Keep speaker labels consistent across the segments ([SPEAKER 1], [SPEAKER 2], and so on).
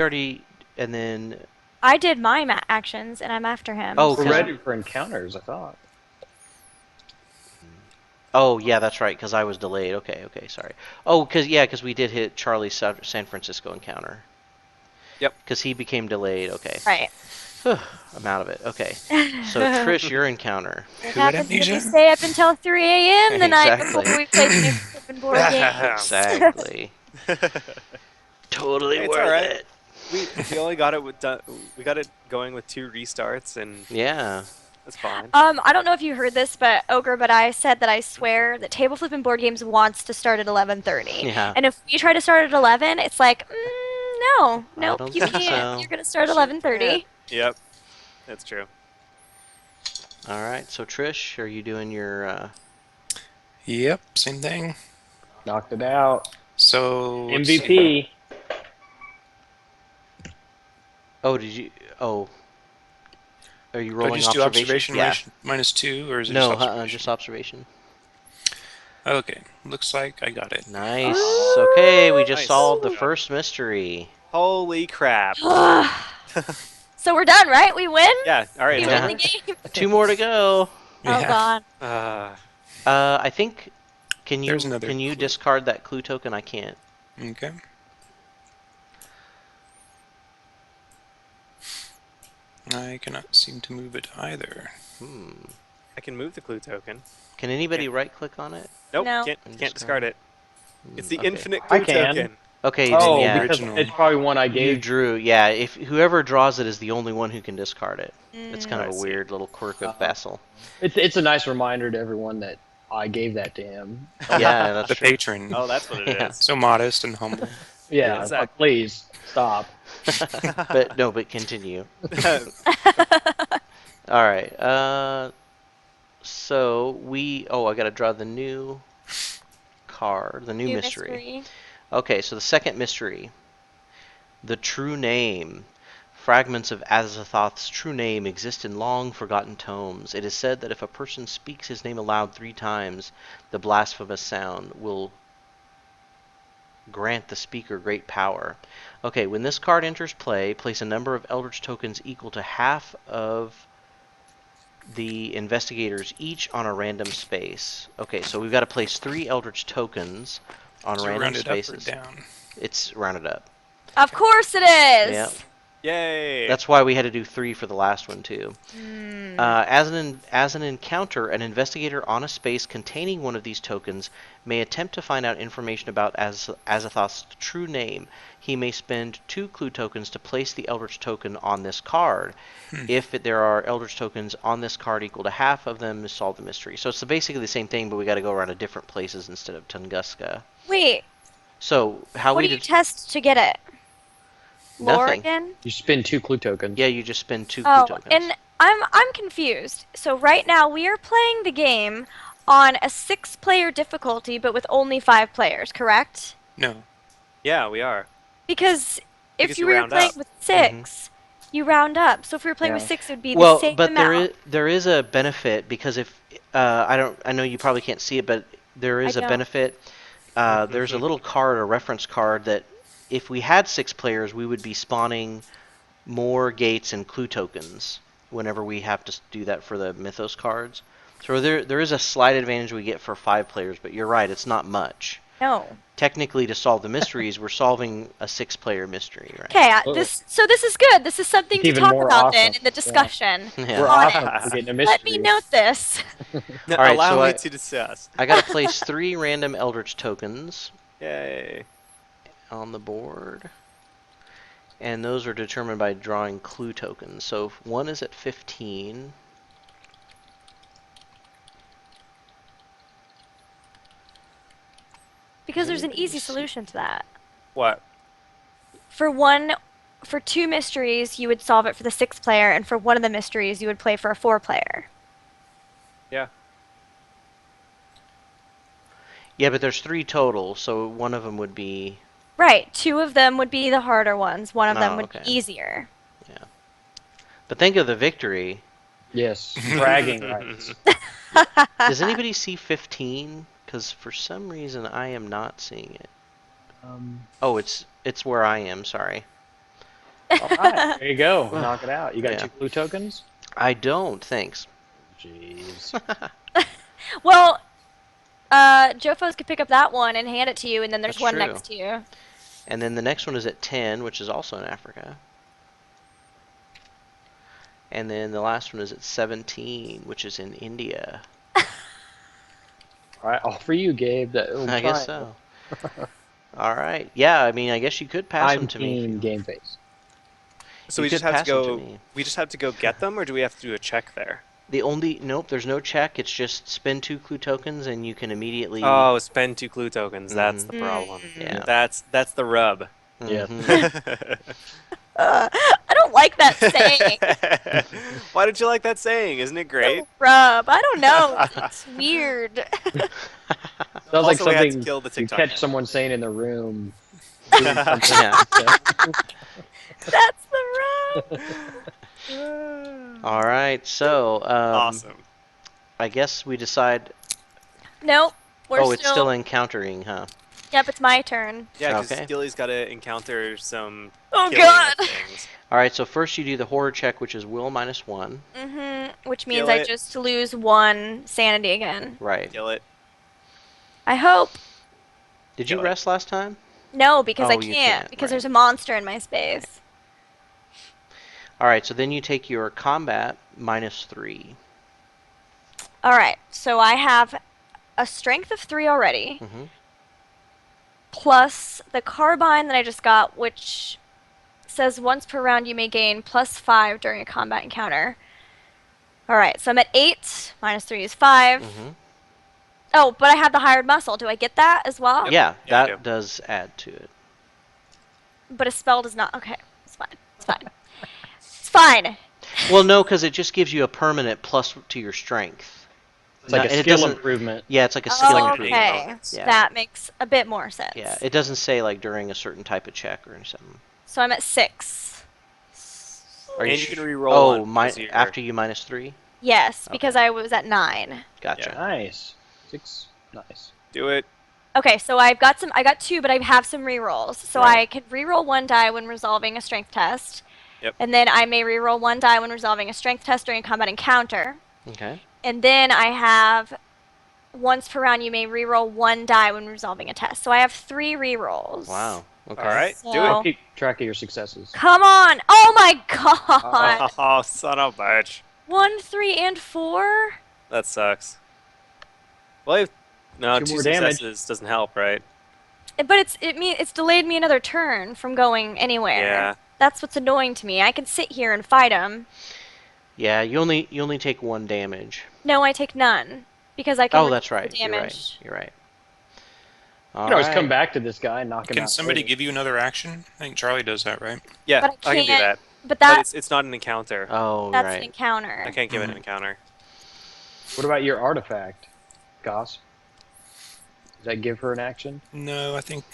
[SPEAKER 1] already, and then...
[SPEAKER 2] I did my actions, and I'm after him.
[SPEAKER 1] Oh,
[SPEAKER 3] We're ready for encounters, I thought.
[SPEAKER 1] Oh, yeah, that's right, because I was delayed. Okay, sorry. Oh, because we did hit Charlie's San Francisco encounter.
[SPEAKER 4] Yep.
[SPEAKER 1] Because he became delayed. Okay.
[SPEAKER 2] Right.
[SPEAKER 1] I'm out of it. Okay. So, Trish, your encounter.
[SPEAKER 2] What happens when you stay up until 3 a.m. the night before we play Flippin board games?
[SPEAKER 1] Exactly. Totally worth it.
[SPEAKER 4] We only got it we got it going with 2 restarts, and
[SPEAKER 1] yeah,
[SPEAKER 4] that's fine.
[SPEAKER 2] I don't know if you heard this, but I said that I swear that Table Flippin board games wants to start at 11:30.
[SPEAKER 1] Yeah.
[SPEAKER 2] And if we try to start at 11, it's like, no, nope, you can't.
[SPEAKER 1] So.
[SPEAKER 2] You're gonna start at 11:30.
[SPEAKER 4] Yep, that's true.
[SPEAKER 1] All right, so Trish, are you doing your?
[SPEAKER 5] Yep, same thing.
[SPEAKER 3] Knocked it out.
[SPEAKER 5] So
[SPEAKER 3] MVP.
[SPEAKER 1] Oh, did you? Oh. Are you rolling
[SPEAKER 5] just
[SPEAKER 1] observation?
[SPEAKER 5] Do observation -2, or is it
[SPEAKER 1] no,
[SPEAKER 5] just observation?
[SPEAKER 1] just observation.
[SPEAKER 5] Okay, looks like I got it.
[SPEAKER 1] Nice. Okay, we just solved the first mystery.
[SPEAKER 4] Holy crap.
[SPEAKER 2] So we're done, right? We win?
[SPEAKER 4] Yeah, alright.
[SPEAKER 2] We win the game?
[SPEAKER 1] 2 more to go.
[SPEAKER 2] Oh, God.
[SPEAKER 1] I think... Can you
[SPEAKER 5] clue.
[SPEAKER 1] discard that clue token? I can't.
[SPEAKER 5] Okay. I cannot seem to move it either.
[SPEAKER 4] I can move the clue token.
[SPEAKER 1] Can anybody right-click on it?
[SPEAKER 4] Nope,
[SPEAKER 2] No.
[SPEAKER 4] can't discard it. It's the
[SPEAKER 1] Okay.
[SPEAKER 4] infinite clue
[SPEAKER 3] I can.
[SPEAKER 4] token.
[SPEAKER 1] Okay,
[SPEAKER 3] Oh,
[SPEAKER 1] then yeah.
[SPEAKER 3] because it's probably one I
[SPEAKER 1] You
[SPEAKER 3] gave.
[SPEAKER 1] drew, yeah. If whoever draws it is the only one who can discard it. It's kind of
[SPEAKER 4] I
[SPEAKER 1] a
[SPEAKER 4] see.
[SPEAKER 1] weird little quirk of Basil.
[SPEAKER 3] It's a nice reminder to everyone that I gave that to him.
[SPEAKER 1] Yeah, that's
[SPEAKER 5] The
[SPEAKER 1] true.
[SPEAKER 5] patron.
[SPEAKER 4] Oh, that's what it
[SPEAKER 1] Yeah.
[SPEAKER 4] is.
[SPEAKER 5] So modest and humble.
[SPEAKER 3] Yeah,
[SPEAKER 4] exactly.
[SPEAKER 3] please stop.
[SPEAKER 1] but continue. All right. So I gotta draw the new card, the new mystery. Okay, so the second mystery, the true name. Fragments of Azathoth's true name exist in long-forgotten tomes. It is said that if a person speaks his name aloud 3 times, the blasphemous sound will grant the speaker great power. Okay, when this card enters play, place a number of Eldritch tokens equal to half of the investigators each on a random space. Okay, so we've got to place 3 Eldritch tokens on random spaces.
[SPEAKER 5] Up or down?
[SPEAKER 1] It's rounded up.
[SPEAKER 2] Of course it is!
[SPEAKER 1] Yep.
[SPEAKER 4] Yay!
[SPEAKER 1] That's why we had to do 3 for the last one too. As an encounter, an investigator on a space containing one of these tokens may attempt to find out information about Azathoth's true name. He may spend 2 clue tokens to place the Eldritch token on this card. If there are Eldritch tokens on this card equal to half of them, solve the mystery. So it's basically the same thing, but we got to go around to different places instead of Tunguska.
[SPEAKER 2] Wait.
[SPEAKER 1] So how
[SPEAKER 2] what
[SPEAKER 1] we
[SPEAKER 2] do you test to get it? Lore
[SPEAKER 1] Nothing.
[SPEAKER 2] again?
[SPEAKER 3] You spend 2 clue tokens.
[SPEAKER 1] Yeah, you just spend 2 clue tokens.
[SPEAKER 2] And I'm confused. So right now we are playing the game on a 6-player difficulty, but with only 5 players, correct?
[SPEAKER 5] No.
[SPEAKER 4] Yeah, we are.
[SPEAKER 2] Because if you
[SPEAKER 4] you
[SPEAKER 2] were
[SPEAKER 4] round
[SPEAKER 2] playing
[SPEAKER 4] up.
[SPEAKER 2] with 6, you round up. So if we were playing with 6, it would be the same
[SPEAKER 1] but
[SPEAKER 2] amount.
[SPEAKER 1] there is a benefit because if I know you probably can't see it, but there is a benefit. There's a little card, a reference card that if we had 6 players, we would be spawning more gates and clue tokens whenever we have to do that for the Mythos cards. So there is a slight advantage we get for 5 players, but you're right, it's not much.
[SPEAKER 2] No.
[SPEAKER 1] Technically, to solve the mysteries, we're solving a 6-player mystery, right?
[SPEAKER 2] Okay, this is good. This is something to
[SPEAKER 3] Even
[SPEAKER 2] talk
[SPEAKER 3] more
[SPEAKER 2] about
[SPEAKER 3] awesome.
[SPEAKER 2] then in the discussion.
[SPEAKER 1] Yeah.
[SPEAKER 3] We're
[SPEAKER 2] on
[SPEAKER 3] awesome
[SPEAKER 2] it.
[SPEAKER 3] for getting a mystery.
[SPEAKER 2] Let me note this.
[SPEAKER 1] All right,
[SPEAKER 4] Allow
[SPEAKER 1] so
[SPEAKER 4] me to discuss.
[SPEAKER 1] I got to place 3 random Eldritch tokens
[SPEAKER 4] Yay.
[SPEAKER 1] on the board. And those are determined by drawing clue tokens. So if one is at 15.
[SPEAKER 2] Because there's an easy solution to that.
[SPEAKER 4] What?
[SPEAKER 2] For 2 mysteries, you would solve it for the 6-player, and for one of the mysteries, you would play for a 4-player.
[SPEAKER 4] Yeah.
[SPEAKER 1] Yeah, but there's 3 total, so one of them would be...
[SPEAKER 2] Right, 2 of them would be the harder ones. One of them would
[SPEAKER 1] okay.
[SPEAKER 2] be easier.
[SPEAKER 1] Yeah. But think of the victory.
[SPEAKER 3] Yes, bragging rights.
[SPEAKER 1] Does anybody see 15? Because for some reason I am not seeing it. Oh, it's where I am, sorry.
[SPEAKER 3] All right, there you go. Knock it out. You got
[SPEAKER 1] Yeah.
[SPEAKER 3] 2 clue tokens?
[SPEAKER 1] I don't, thanks.
[SPEAKER 3] Jeez.
[SPEAKER 2] Well, Jofos could pick up that one and hand it to you, and then there's
[SPEAKER 1] That's
[SPEAKER 2] one
[SPEAKER 1] true.
[SPEAKER 2] next to you.
[SPEAKER 1] And then the next one is at 10, which is also in Africa. And then the last one is at 17, which is in India.
[SPEAKER 3] All right, all for you, Gabe. That little
[SPEAKER 1] I guess
[SPEAKER 3] triangle.
[SPEAKER 1] so. All right. Yeah, I mean, I guess you could pass them
[SPEAKER 3] I'm
[SPEAKER 1] to me. if
[SPEAKER 3] team
[SPEAKER 1] you-
[SPEAKER 3] game face.
[SPEAKER 4] So
[SPEAKER 1] You
[SPEAKER 4] we just
[SPEAKER 1] could
[SPEAKER 4] have to
[SPEAKER 1] pass 'em to
[SPEAKER 4] go.
[SPEAKER 1] me.
[SPEAKER 4] We just have to go get them, or do we have to do a check there?
[SPEAKER 1] Nope, there's no check. It's just spend 2 clue tokens and you can immediately.
[SPEAKER 4] Oh, spend 2 clue tokens. That's the
[SPEAKER 2] Mhm.
[SPEAKER 4] problem.
[SPEAKER 1] Yeah.
[SPEAKER 4] That's the rub.
[SPEAKER 3] Yeah.
[SPEAKER 1] Mhm.
[SPEAKER 2] I don't like that saying.
[SPEAKER 4] Why did you like that saying? Isn't it great?
[SPEAKER 2] Rub. I don't know. It's weird.
[SPEAKER 3] Sounds like
[SPEAKER 4] Also, we had to
[SPEAKER 3] something
[SPEAKER 4] kill the
[SPEAKER 3] you
[SPEAKER 4] TikTok
[SPEAKER 3] catch
[SPEAKER 4] man.
[SPEAKER 3] someone saying in the room. Doing something.
[SPEAKER 1] Yeah.
[SPEAKER 2] That's the rub.
[SPEAKER 1] All right. So,
[SPEAKER 4] Awesome.
[SPEAKER 1] I guess we decide.
[SPEAKER 2] Nope. We're
[SPEAKER 1] It's still encountering, huh?
[SPEAKER 2] Yep, it's my turn.
[SPEAKER 4] Yeah, because
[SPEAKER 1] Okay.
[SPEAKER 4] Gilly's got to encounter some
[SPEAKER 2] Oh
[SPEAKER 4] killing of
[SPEAKER 2] god.
[SPEAKER 4] things.
[SPEAKER 1] All right. So first you do the horror check, which is will -1.
[SPEAKER 2] Which means
[SPEAKER 4] Kill
[SPEAKER 2] I
[SPEAKER 4] it.
[SPEAKER 2] just lose 1 sanity again.
[SPEAKER 1] Right.
[SPEAKER 4] Kill it.
[SPEAKER 2] I hope.
[SPEAKER 1] Did you
[SPEAKER 4] Kill it.
[SPEAKER 1] rest last time?
[SPEAKER 2] No, because I
[SPEAKER 1] Oh, you
[SPEAKER 2] can't.
[SPEAKER 1] can't,
[SPEAKER 2] Because
[SPEAKER 1] right.
[SPEAKER 2] there's a monster in my space.
[SPEAKER 1] All right. So then you take your combat -3.
[SPEAKER 2] Alright, so I have a strength of 3 already,
[SPEAKER 1] Mm-hmm.
[SPEAKER 2] plus the carbine that I just got, which says once per round you may gain +5 during a combat encounter. Alright, so I'm at 8, -3 is 5.
[SPEAKER 1] Mm-hmm.
[SPEAKER 2] Oh, but I have the hired muscle. Do I get that as well?
[SPEAKER 1] Yeah,
[SPEAKER 4] Yeah, you
[SPEAKER 1] that
[SPEAKER 4] do.
[SPEAKER 1] does add to it.
[SPEAKER 2] But a spell does not. Okay, it's fine. It's fine. It's fine.
[SPEAKER 1] Well, no, because it just gives you a permanent plus to your strength.
[SPEAKER 3] It's like
[SPEAKER 1] No,
[SPEAKER 3] a
[SPEAKER 1] it
[SPEAKER 3] skill
[SPEAKER 1] doesn't-
[SPEAKER 3] improvement.
[SPEAKER 1] Yeah, it's like a skill
[SPEAKER 4] like
[SPEAKER 1] improvement.
[SPEAKER 2] Okay,
[SPEAKER 4] bonus.
[SPEAKER 1] Yeah.
[SPEAKER 2] that makes a bit more sense.
[SPEAKER 1] Yeah, it doesn't say like during a certain type of check or something.
[SPEAKER 2] So I'm at 6.
[SPEAKER 1] Are
[SPEAKER 4] And you
[SPEAKER 1] sh-
[SPEAKER 4] can re-roll
[SPEAKER 1] Oh,
[SPEAKER 4] one because you're-
[SPEAKER 1] after you -3.
[SPEAKER 2] Yes,
[SPEAKER 1] Okay.
[SPEAKER 2] because I was at 9.
[SPEAKER 1] Gotcha.
[SPEAKER 3] Nice. 6. Nice.
[SPEAKER 4] Do it.
[SPEAKER 2] Okay, so I got 2, but I have some rerolls. So
[SPEAKER 1] Right.
[SPEAKER 2] I could reroll 1 die when resolving a strength test.
[SPEAKER 4] Yep.
[SPEAKER 2] And then I may reroll 1 die when resolving a strength test during a combat encounter.
[SPEAKER 1] Okay.
[SPEAKER 2] And then I have once per round you may reroll 1 die when resolving a test. So I have 3 rerolls.
[SPEAKER 1] Wow. Okay.
[SPEAKER 4] All right. Do
[SPEAKER 2] So-
[SPEAKER 3] I'll keep track of your successes.
[SPEAKER 2] Come on! Oh my god!
[SPEAKER 4] it. Oh, son of a bitch.
[SPEAKER 2] 1, 3, and 4?
[SPEAKER 4] That sucks. Well, no,
[SPEAKER 3] 2
[SPEAKER 4] 2
[SPEAKER 3] more damage.
[SPEAKER 4] successes doesn't help, right?
[SPEAKER 2] But it's delayed me another turn from going anywhere.
[SPEAKER 4] Yeah.
[SPEAKER 2] That's what's annoying to me. I can sit here and fight him.
[SPEAKER 1] Yeah, you only take 1 damage.
[SPEAKER 2] No, I take none because I can.
[SPEAKER 1] Oh,
[SPEAKER 2] reduce
[SPEAKER 1] that's
[SPEAKER 2] the
[SPEAKER 1] right. You're right.
[SPEAKER 2] damage.
[SPEAKER 1] You're right.
[SPEAKER 3] You can always come back to this guy and knock him
[SPEAKER 5] Can
[SPEAKER 3] out.
[SPEAKER 5] somebody
[SPEAKER 3] later.
[SPEAKER 5] give you another action? I think Charlie does that, right?
[SPEAKER 4] Yeah,
[SPEAKER 2] But I
[SPEAKER 4] I can do
[SPEAKER 2] can't-
[SPEAKER 4] that.
[SPEAKER 2] But
[SPEAKER 4] But it's not an encounter.
[SPEAKER 1] Oh,
[SPEAKER 2] that's
[SPEAKER 1] right.
[SPEAKER 2] an encounter.
[SPEAKER 4] I can't give it an encounter.
[SPEAKER 3] What about your artifact, Goss? Does that give her an action?
[SPEAKER 5] No, I think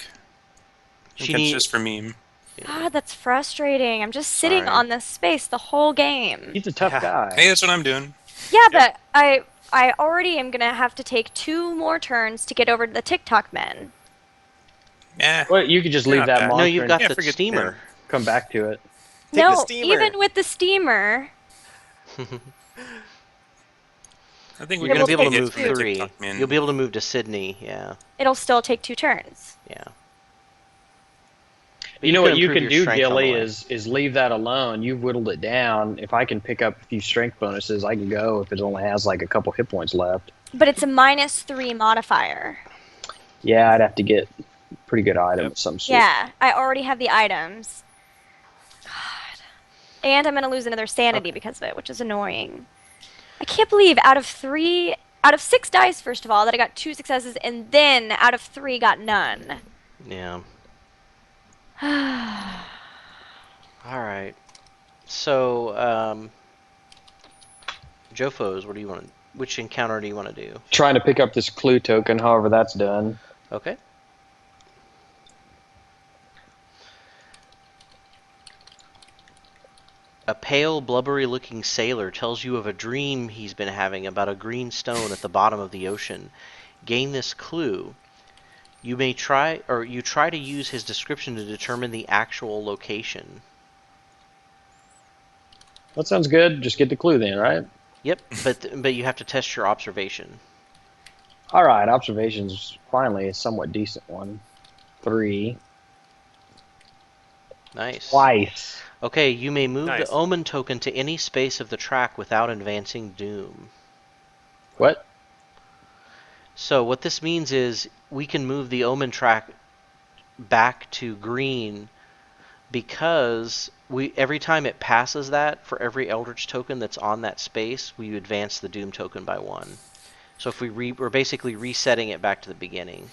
[SPEAKER 1] She
[SPEAKER 5] it's
[SPEAKER 1] need-
[SPEAKER 5] just for meme.
[SPEAKER 2] God, that's frustrating. I'm just sitting
[SPEAKER 1] Sorry.
[SPEAKER 2] on this space the whole game.
[SPEAKER 3] He's a tough
[SPEAKER 4] Yeah.
[SPEAKER 3] guy.
[SPEAKER 5] Hey, that's what I'm doing.
[SPEAKER 2] Yeah, but I already am gonna have to take 2 more turns to get over to the TikTok men.
[SPEAKER 5] Yeah.
[SPEAKER 3] Well, you could just
[SPEAKER 5] You're
[SPEAKER 3] leave
[SPEAKER 5] not
[SPEAKER 3] that
[SPEAKER 5] bad.
[SPEAKER 3] monster
[SPEAKER 1] No, you've
[SPEAKER 3] and
[SPEAKER 1] got
[SPEAKER 5] Yeah,
[SPEAKER 1] the
[SPEAKER 5] forget
[SPEAKER 1] steamer.
[SPEAKER 5] him.
[SPEAKER 3] come back to it.
[SPEAKER 4] Take the
[SPEAKER 2] No,
[SPEAKER 4] steamer.
[SPEAKER 2] even with the steamer,
[SPEAKER 5] I think
[SPEAKER 1] You're
[SPEAKER 5] we
[SPEAKER 1] gonna
[SPEAKER 2] will
[SPEAKER 1] be able to
[SPEAKER 2] take
[SPEAKER 1] move
[SPEAKER 2] two.
[SPEAKER 1] 3.
[SPEAKER 5] TikTok man.
[SPEAKER 1] You'll be able to move to Sydney. Yeah.
[SPEAKER 2] it'll still take 2 turns.
[SPEAKER 1] Yeah.
[SPEAKER 3] You know what you
[SPEAKER 1] improve
[SPEAKER 3] can
[SPEAKER 1] your
[SPEAKER 3] do,
[SPEAKER 1] strength on the
[SPEAKER 3] Gilly,
[SPEAKER 1] way.
[SPEAKER 3] is leave that alone. You've whittled it down. If I can pick up a few strength bonuses, I can go if it only has like a couple hit points left.
[SPEAKER 2] But it's a -3 modifier.
[SPEAKER 3] Yeah, I'd have to get a pretty good item of some sort.
[SPEAKER 2] Yeah, I already have the items. God. And I'm gonna lose another sanity because of it, which is annoying. I can't believe out of 6 dice, first of all, that I got 2 successes, and then out of 3 got none.
[SPEAKER 1] Yeah. All right. So, Jofos, what do you want? Which encounter do you want to do?
[SPEAKER 3] Trying to pick up this clue token, however that's done.
[SPEAKER 1] Okay. A pale, blubbery-looking sailor tells you of a dream he's been having about a green stone at the bottom of the ocean. Gain this clue. You try to use his description to determine the actual location.
[SPEAKER 3] That sounds good. Just get the clue then, right?
[SPEAKER 1] Yep, but you have to test your observation.
[SPEAKER 3] All right, observation's finally a somewhat decent one. 3.
[SPEAKER 1] Nice.
[SPEAKER 3] Twice.
[SPEAKER 1] Okay, you may move the
[SPEAKER 4] Nice.
[SPEAKER 1] omen token to any space of the track without advancing doom.
[SPEAKER 3] What?
[SPEAKER 1] So what this means is we can move the omen track back to green because every time it passes that, for every Eldritch token that's on that space, we advance the doom token by 1. So if we're basically resetting it back to the beginning.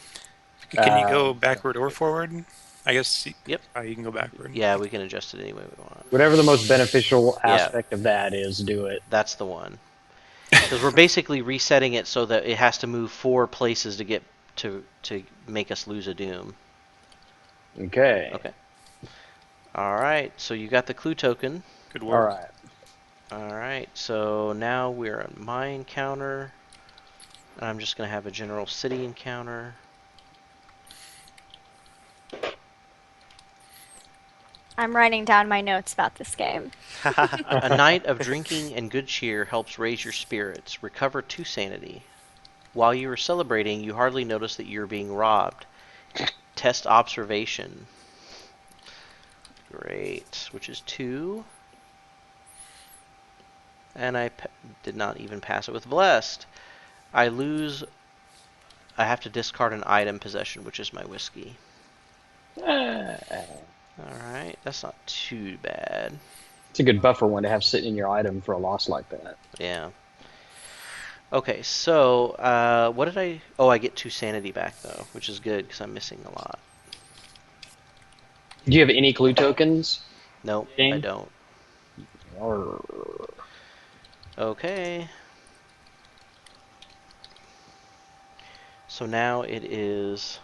[SPEAKER 5] Can you go backward or forward? I guess.
[SPEAKER 1] Yep.
[SPEAKER 5] You can go backward.
[SPEAKER 1] Yeah, we can adjust it any way we want.
[SPEAKER 3] Whatever the most beneficial
[SPEAKER 1] Yeah.
[SPEAKER 3] aspect of that is, do it.
[SPEAKER 1] That's the one. Because we're basically resetting it so that it has to move 4 places to get to make us lose a doom.
[SPEAKER 3] Okay.
[SPEAKER 1] Okay. All right. So you got the clue token.
[SPEAKER 5] Good
[SPEAKER 3] All
[SPEAKER 5] work.
[SPEAKER 3] right.
[SPEAKER 1] All right. So now we're on my encounter. I'm just gonna have a general city encounter.
[SPEAKER 2] I'm writing down my notes about this game.
[SPEAKER 1] A night of drinking and good cheer helps raise your spirits. Recover 2 sanity. While you are celebrating, you hardly notice that you're being robbed. Test observation. Great. Which is 2. And I did not even pass it with blessed. I have to discard an item possession, which is my whiskey. Alright, that's not too bad.
[SPEAKER 3] It's a good buffer one to have sitting in your item for a loss like that.
[SPEAKER 1] Yeah. Okay, so, what did I... Oh, I get 2 sanity back, though, which is good, because I'm missing a lot.
[SPEAKER 3] Do you have any clue tokens?
[SPEAKER 1] Nope, I
[SPEAKER 3] Game?
[SPEAKER 1] don't.
[SPEAKER 3] Or...
[SPEAKER 1] Okay. So now it is...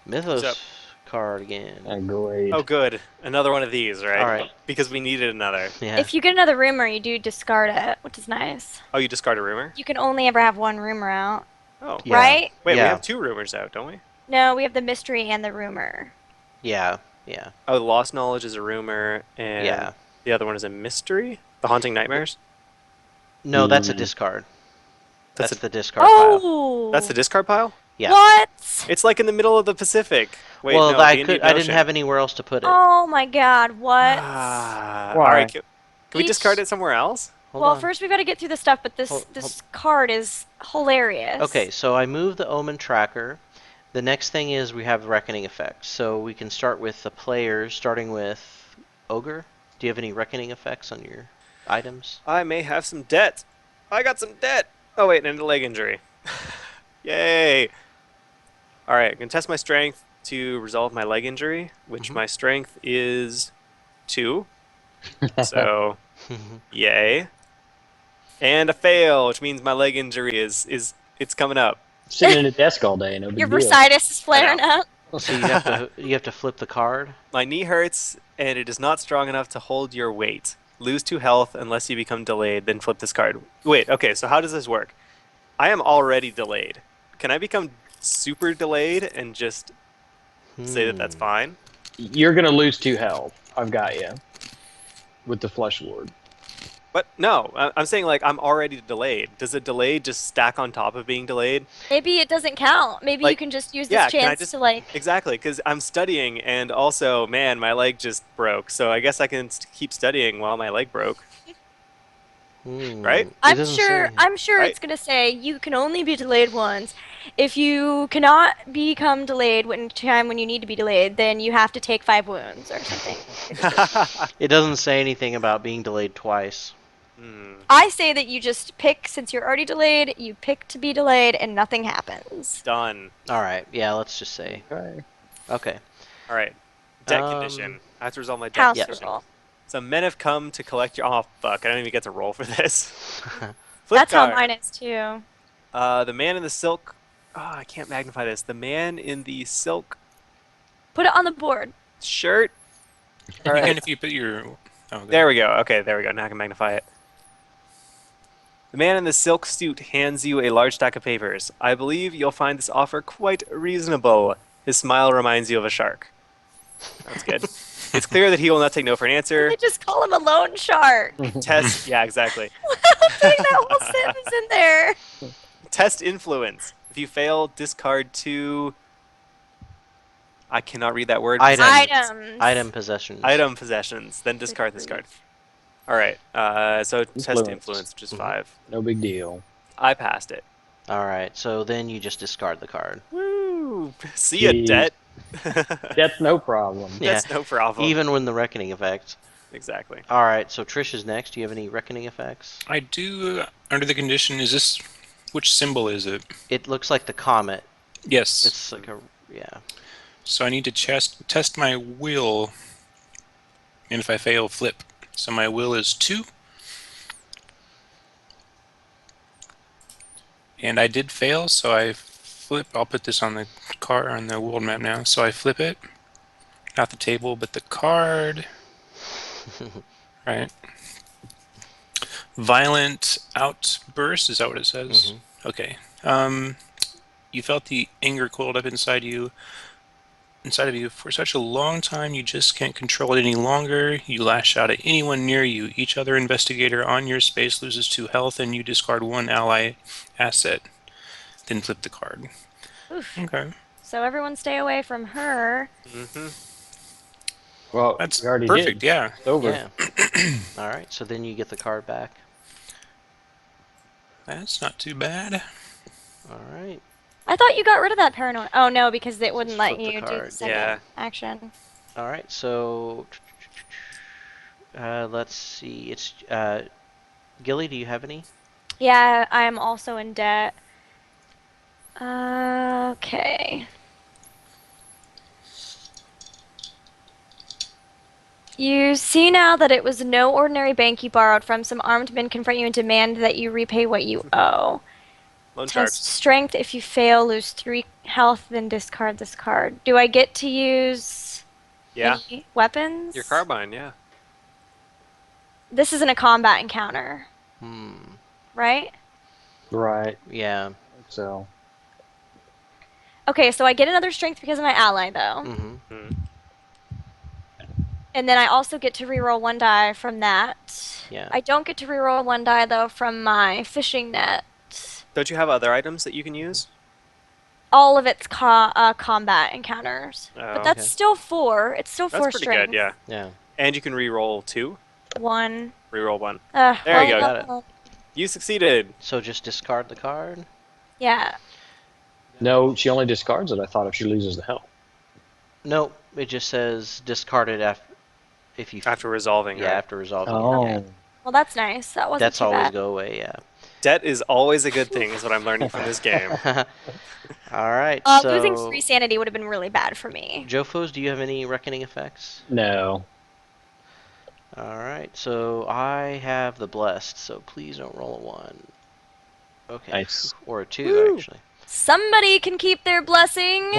[SPEAKER 1] Mythos
[SPEAKER 4] up?
[SPEAKER 1] card again.
[SPEAKER 3] Great.
[SPEAKER 4] Oh, good. Another one of these, right?
[SPEAKER 1] All right.
[SPEAKER 4] Because we needed another.
[SPEAKER 1] Yeah.
[SPEAKER 2] If you get another rumor, you do discard it, which is nice.
[SPEAKER 4] Oh, you discard a rumor?
[SPEAKER 2] You can only ever have one rumor out,
[SPEAKER 4] Oh.
[SPEAKER 1] Yeah.
[SPEAKER 2] right?
[SPEAKER 4] Wait, we
[SPEAKER 1] Yeah.
[SPEAKER 4] have 2 rumors out, don't we?
[SPEAKER 2] No, we have the mystery and the rumor.
[SPEAKER 1] Yeah.
[SPEAKER 4] Oh, Lost Knowledge is a rumor, and
[SPEAKER 1] Yeah.
[SPEAKER 4] the other one is a mystery? The Haunting Nightmares?
[SPEAKER 1] No, that's a
[SPEAKER 3] Mm.
[SPEAKER 1] discard.
[SPEAKER 4] That's
[SPEAKER 1] That's the discard pile.
[SPEAKER 2] Oh!
[SPEAKER 4] That's the discard pile?
[SPEAKER 1] Yeah.
[SPEAKER 2] What?
[SPEAKER 4] It's like in the middle of the Pacific. Wait,
[SPEAKER 1] well,
[SPEAKER 4] no,
[SPEAKER 1] I
[SPEAKER 4] the Indian
[SPEAKER 1] didn't
[SPEAKER 4] Ocean.
[SPEAKER 1] have anywhere else to put it.
[SPEAKER 2] Oh my god, what?
[SPEAKER 4] Ah,
[SPEAKER 3] Why?
[SPEAKER 4] all right, can we
[SPEAKER 2] Each-
[SPEAKER 4] discard it somewhere else?
[SPEAKER 1] Hold
[SPEAKER 2] well,
[SPEAKER 1] on.
[SPEAKER 2] first we've got to get through the stuff, but this
[SPEAKER 1] Hold-
[SPEAKER 2] this card is hilarious.
[SPEAKER 1] Okay, so I move the Omen tracker. The next thing is we have Reckoning effects. So we can start with the players, starting with Ogre. Do you have any Reckoning effects on your items?
[SPEAKER 4] I may have some debt. I got some debt. Oh, wait, and a leg injury. Yay. All right, I'm going to test my strength to resolve my leg injury, which my strength is 2. So, yay. And a fail, which means my leg injury is it's coming up.
[SPEAKER 3] Sitting in a desk all day, no big
[SPEAKER 2] Your
[SPEAKER 3] deal.
[SPEAKER 2] bursitis is flaring
[SPEAKER 4] I
[SPEAKER 2] up.
[SPEAKER 1] So you have to flip the card.
[SPEAKER 4] My knee hurts, and it is not strong enough to hold your weight. Lose 2 health unless you become delayed, then flip this card. Wait, okay, so how does this work? I am already delayed. Can I become super delayed and just say that that's fine?
[SPEAKER 3] You're gonna lose 2 health. I've got you. With the flesh ward.
[SPEAKER 4] But no, I'm saying like I'm already delayed. Does a delay just stack on top of being delayed?
[SPEAKER 2] Maybe it doesn't count. Maybe you
[SPEAKER 4] Like,
[SPEAKER 2] can just use
[SPEAKER 4] yeah,
[SPEAKER 2] this
[SPEAKER 4] can I
[SPEAKER 2] chance
[SPEAKER 4] just-
[SPEAKER 2] to like.
[SPEAKER 4] Exactly, because I'm studying, and also, man, my leg just broke. So I guess I can keep studying while my leg broke. Right?
[SPEAKER 1] It
[SPEAKER 2] I'm
[SPEAKER 1] doesn't
[SPEAKER 2] sure.
[SPEAKER 1] say.
[SPEAKER 2] I'm sure
[SPEAKER 4] Right.
[SPEAKER 2] it's gonna say you can only be delayed once. If you cannot become delayed when time when you need to be delayed, then you have to take 5 wounds or something.
[SPEAKER 1] It doesn't say anything about being delayed twice.
[SPEAKER 2] I say that you just pick since you're already delayed. You pick to be delayed, and nothing happens.
[SPEAKER 4] Done.
[SPEAKER 1] All right. Yeah, let's just say.
[SPEAKER 3] Okay.
[SPEAKER 1] Okay.
[SPEAKER 4] All right. Debt
[SPEAKER 1] Um,
[SPEAKER 4] condition. I have to resolve my debt
[SPEAKER 2] House
[SPEAKER 4] condition.
[SPEAKER 2] rule.
[SPEAKER 4] Some men have come to collect your. Oh fuck! I don't even get to roll for this. Flip
[SPEAKER 2] That's how
[SPEAKER 4] card.
[SPEAKER 2] mine is too.
[SPEAKER 4] The man in the silk. Oh, I can't magnify this. The man in the silk
[SPEAKER 2] Put it on the board.
[SPEAKER 4] shirt. All
[SPEAKER 5] You
[SPEAKER 4] right.
[SPEAKER 5] can if you put your. Oh,
[SPEAKER 4] There we go. Okay, there we go. Now I can magnify it. The man in the silk suit hands you a large stack of papers. I believe you'll find this offer quite reasonable. His smile reminds you of a shark. That's good. It's clear that he will not take no for an answer.
[SPEAKER 2] They just call him a loan shark.
[SPEAKER 4] Test. Yeah, exactly.
[SPEAKER 2] Putting that whole sentence in there.
[SPEAKER 4] Test influence. If you fail, discard 2. I cannot read that word.
[SPEAKER 2] Items.
[SPEAKER 1] Item possessions.
[SPEAKER 4] Item possessions. Then discard this card. All right. So test
[SPEAKER 3] Influence.
[SPEAKER 4] influence, which is
[SPEAKER 1] Mhm.
[SPEAKER 4] 5.
[SPEAKER 3] No big deal.
[SPEAKER 4] I passed it.
[SPEAKER 1] All right, so then you just discard the card.
[SPEAKER 4] Woo! See ya,
[SPEAKER 3] Jeez.
[SPEAKER 4] debt.
[SPEAKER 3] That's no problem.
[SPEAKER 1] Yeah,
[SPEAKER 4] That's no problem.
[SPEAKER 1] even when the reckoning effect.
[SPEAKER 4] Exactly.
[SPEAKER 1] All right, so Trish is next. Do you have any reckoning effects?
[SPEAKER 5] I do, under the condition, which symbol is it?
[SPEAKER 1] It looks like the comet.
[SPEAKER 5] Yes.
[SPEAKER 1] It's like a, yeah.
[SPEAKER 5] So I need to test my will, and if I fail, flip. So my will is 2. And I did fail, so I flip. I'll put this on the card on the world map now. So I flip it, not the table, but the card. Right. Violent outburst. Is that what it says?
[SPEAKER 1] Mhm.
[SPEAKER 5] Okay. You felt the anger coiled up inside of you for such a long time you just can't control it any longer. You lash out at anyone near you. Each other investigator on your space loses 2 health, and you discard 1 ally asset. Then flip the card.
[SPEAKER 2] Oof.
[SPEAKER 5] Okay.
[SPEAKER 2] So everyone stay away from her.
[SPEAKER 4] Mm-hmm.
[SPEAKER 3] Well,
[SPEAKER 5] That's
[SPEAKER 3] we already
[SPEAKER 5] perfect,
[SPEAKER 3] did.
[SPEAKER 5] yeah.
[SPEAKER 3] It's over.
[SPEAKER 1] Yeah. All right, so then you get the card back.
[SPEAKER 5] That's not too bad.
[SPEAKER 1] All right.
[SPEAKER 2] I thought you got rid of that paranoia. Oh no, because it wouldn't let
[SPEAKER 1] Flip the
[SPEAKER 2] you do
[SPEAKER 1] card.
[SPEAKER 2] the second
[SPEAKER 4] Yeah.
[SPEAKER 2] action.
[SPEAKER 1] All right, so let's see. It's Gilly. Do you have any?
[SPEAKER 2] Yeah, I'm also in debt. Okay. You see now that it was no ordinary bank you borrowed from. Some armed men confront you and demand that you repay what you owe.
[SPEAKER 4] Loan
[SPEAKER 2] Test
[SPEAKER 4] sharks.
[SPEAKER 2] strength. If you fail, lose 3 health, then discard this card. Do I get to use
[SPEAKER 4] Yeah.
[SPEAKER 2] any weapons?
[SPEAKER 4] Your carbine, yeah.
[SPEAKER 2] This isn't a combat encounter, right?
[SPEAKER 3] Right.
[SPEAKER 1] Yeah.
[SPEAKER 3] So.
[SPEAKER 2] Okay, so I get another strength because of my ally, though.
[SPEAKER 1] Mm-hmm.
[SPEAKER 2] And then I also get to reroll 1 die from that.
[SPEAKER 1] Yeah.
[SPEAKER 2] I don't get to reroll 1 die, though, from my fishing net.
[SPEAKER 4] Don't you have other items that you can use?
[SPEAKER 2] All of it's combat encounters.
[SPEAKER 4] Oh,
[SPEAKER 2] But that's
[SPEAKER 1] okay.
[SPEAKER 2] still 4. It's still
[SPEAKER 4] That's
[SPEAKER 2] 4
[SPEAKER 4] pretty
[SPEAKER 2] strength.
[SPEAKER 4] good, yeah.
[SPEAKER 1] Yeah.
[SPEAKER 4] And you can re-roll 2.
[SPEAKER 2] 1.
[SPEAKER 4] Re-roll 1.
[SPEAKER 2] There
[SPEAKER 4] you go.
[SPEAKER 1] Got it.
[SPEAKER 4] You succeeded.
[SPEAKER 1] So just discard the card.
[SPEAKER 2] Yeah.
[SPEAKER 3] No, she only discards it, I thought, if she loses the health.
[SPEAKER 1] Nope. It just says discard it if you
[SPEAKER 4] After resolving,
[SPEAKER 1] yeah,
[SPEAKER 4] right?
[SPEAKER 1] after resolving.
[SPEAKER 3] Oh.
[SPEAKER 1] It.
[SPEAKER 2] Well, that's nice. That wasn't
[SPEAKER 1] That's
[SPEAKER 2] too
[SPEAKER 1] always
[SPEAKER 2] bad.
[SPEAKER 1] go away. Yeah.
[SPEAKER 4] Debt is always a good thing, is what I'm learning from this game.
[SPEAKER 1] All right.
[SPEAKER 2] Losing
[SPEAKER 1] So
[SPEAKER 2] 3 sanity would have been really bad for me.
[SPEAKER 1] Jofos, do you have any reckoning effects?
[SPEAKER 3] No.
[SPEAKER 1] All right. So I have the blessed. So please don't roll a 1. Okay.
[SPEAKER 3] Nice.
[SPEAKER 1] Or a 2
[SPEAKER 4] Woo.
[SPEAKER 1] actually.
[SPEAKER 2] Somebody can keep their blessing.